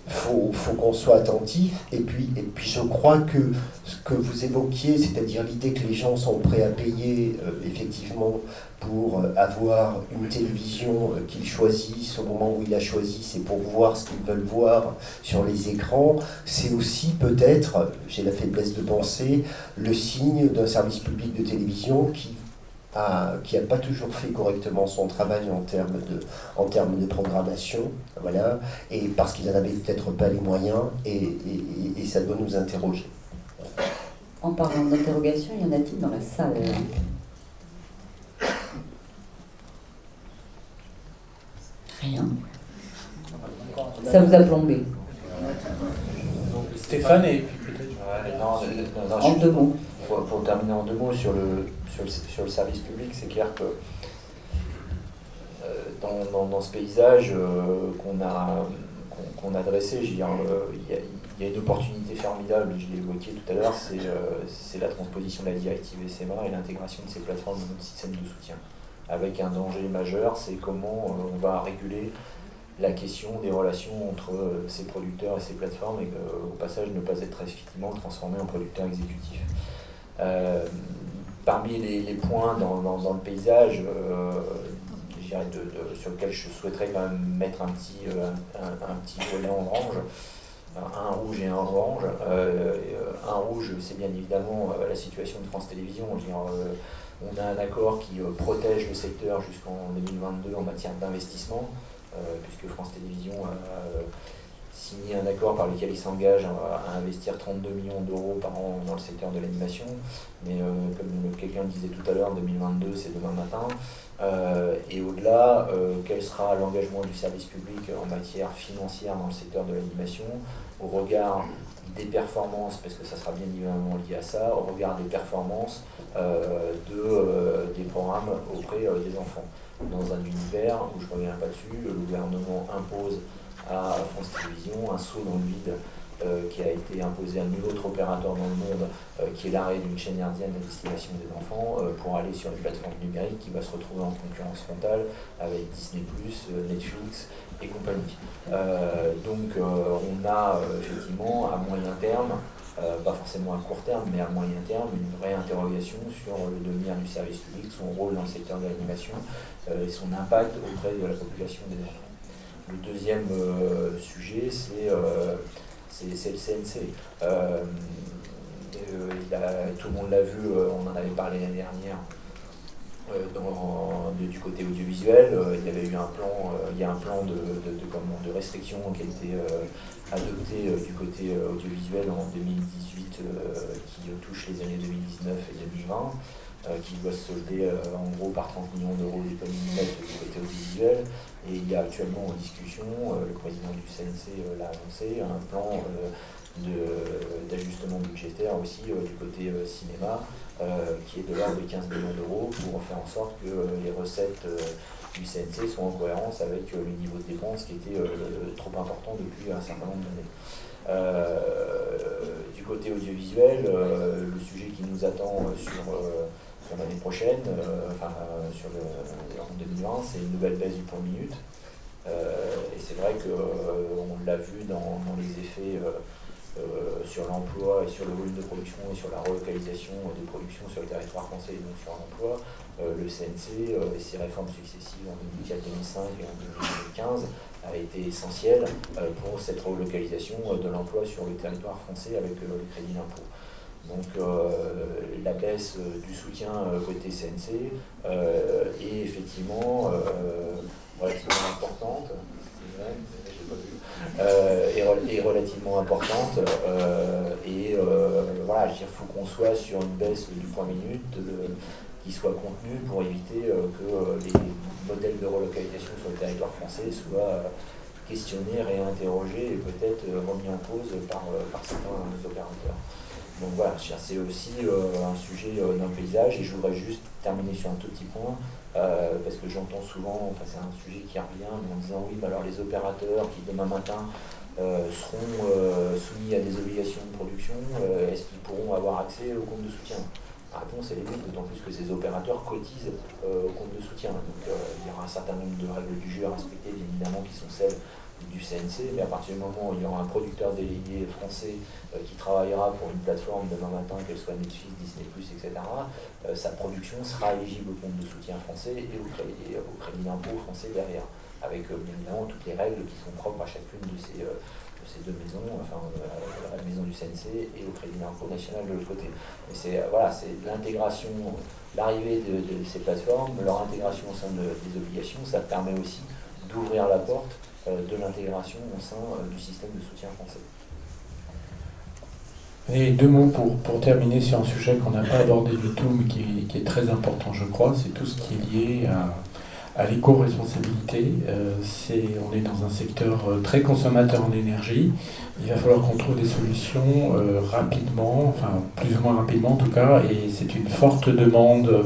faut qu'on soit attentif, et puis je crois que ce que vous évoquiez, c'est-à-dire l'idée que les gens sont prêts à payer effectivement pour avoir une télévision qu'ils choisissent au moment où ils la choisissent et pour voir ce qu'ils veulent voir sur les écrans, c'est aussi peut-être, j'ai la faiblesse de penser, le signe d'un service public de télévision qui n'a pas toujours fait correctement son travail en termes de programmation, voilà, et parce qu'il n'en avait peut-être pas les moyens, et ça doit nous interroger. En parlant d'interrogation, y en a-t-il dans la salle? Rien. Ça vous a plombé. Stéphane, et puis peut-être... En deux mots. Pour terminer en deux mots sur le service public, c'est clair que dans ce paysage qu'on a dressé, je veux dire, il y a une opportunité formidable, je l'ai évoqué tout à l'heure, c'est la transposition de la directive SMA et l'intégration de ces plateformes dans notre système de soutien. Avec un danger majeur, c'est comment on va réguler la question des relations entre ces producteurs et ces plateformes, et au passage ne pas être effectivement transformé en producteur exécutif. Parmi les points dans le paysage, je dirais sur lequel je souhaiterais quand même mettre un petit volet en orange, un rouge et un orange. Un rouge, c'est bien évidemment la situation de France Télévisions. Je veux dire, on a un accord qui protège le secteur jusqu'en 2022 en matière d'investissement, puisque France Télévisions a signé un accord par lequel il s'engage à investir 32 millions d'euros par an dans le secteur de l'animation. Mais comme quelqu'un le disait tout à l'heure, 2022 c'est demain matin. Et au-delà, quel sera l'engagement du service public en matière financière dans le secteur de l'animation, au regard des performances, parce que ça sera bien évidemment lié à ça, au regard des performances des programmes auprès des enfants. Dans un univers où, je ne reviens pas dessus, le gouvernement impose à France Télévisions un saut dans le vide qui a été imposé à nul autre opérateur dans le monde, qui est l'arrêt d'une chaîne hertzienne de destination des enfants, pour aller sur les plateformes numériques, qui va se retrouver en concurrence frontale avec Disney+, Netflix et compagnie. Donc on a effectivement à moyen terme, pas forcément à court terme, mais à moyen terme, une vraie interrogation sur le devenir du service public, son rôle dans le secteur de l'animation et son impact auprès de la population des enfants. Le deuxième sujet, c'est le CNC. Tout le monde l'a vu, on en avait parlé l'année dernière du côté audiovisuel. Il y avait eu un plan de restriction qui a été adopté du côté audiovisuel en 2018 qui touche les années 2019 et 2020. Qui doit se solder en gros par 30 millions d'euros d'économies nettes du côté audiovisuel. Et il y a actuellement en discussion, le président du CNC l'a annoncé, un plan d'ajustement budgétaire aussi du côté cinéma, qui est de l'ordre de 15 millions d'euros pour faire en sorte que les recettes du CNC soient en cohérence avec le niveau de dépenses qui était trop important depuis un certain nombre d'années. Du côté audiovisuel, le sujet qui nous attend pour l'année prochaine, en 2020, c'est une nouvelle baisse du point de minute. Et c'est vrai qu'on l'a vu dans les effets sur l'emploi et sur le volume de production et sur la relocalisation des productions sur le territoire français et donc sur l'emploi. Le CNC et ses réformes successives en 2004, 2005 et en 2015 a été essentiel pour cette relocalisation de l'emploi sur le territoire français avec le crédit d'impôt. Donc la baisse du soutien côté CNC est effectivement relativement importante, est relativement importante voilà, je veux dire, il faut qu'on soit sur une baisse du point minute qui soit contenue pour éviter que les modèles de relocalisation sur le territoire français soient questionnés, réinterrogés et peut-être remis en cause par certains opérateurs. Donc voilà, c'est aussi un sujet d'un paysage et je voudrais juste terminer sur un tout petit point parce que j'entends souvent, c'est un sujet qui revient en disant oui, alors les opérateurs qui demain matin seront soumis à des obligations de production, est-ce qu'ils pourront avoir accès au compte de soutien ? La réponse est oui, d'autant plus que ces opérateurs cotisent au compte de soutien. Donc il y aura un certain nombre de règles du jeu à respecter, bien évidemment, qui sont celles du CNC, mais à partir du moment où il y aura un producteur délégué français qui travaillera pour une plateforme demain matin, qu'elle soit Netflix, Disney+, etc., sa production sera éligible au compte de soutien français et au crédit d'impôt français derrière, avec bien évidemment toutes les règles qui sont propres à chacune de ces deux maisons, à la maison du CNC et au crédit d'impôt national de l'autre côté. Et c'est l'intégration, l'arrivée de ces plateformes, leur intégration au sein des obligations, ça permet aussi d'ouvrir la porte de l'intégration au sein du système de soutien français. Et deux mots pour terminer sur un sujet qu'on n'a pas abordé du tout, mais qui est très important, je crois, c'est tout ce qui est lié à l'éco-responsabilité. On est dans un secteur très consommateur en énergie. Il va falloir qu'on trouve des solutions rapidement, enfin plus ou moins rapidement en tout cas, et c'est une forte demande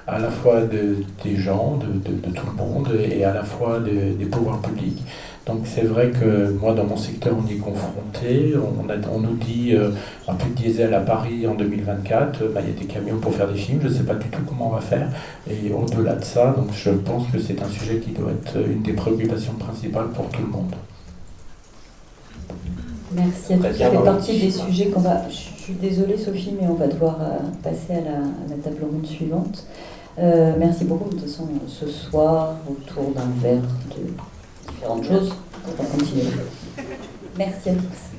à la fois des gens, de tout le monde, et à la fois des pouvoirs publics. Donc c'est vrai que moi dans mon secteur on y est confronté, on nous dit un peu de diesel à Paris en 2024, il y a des camions pour faire des films, je ne sais pas du tout comment on va faire, et au-delà de ça, donc je pense que c'est un sujet qui doit être une des préoccupations principales pour tout le monde. Merci à tous. Ça fait partie des sujets qu'on va... Je suis désolée Sophie, mais on va devoir passer à la table ronde suivante. Merci beaucoup. De toute façon, ce soir, autour d'un verre de différentes choses, on va continuer. Merci à tous.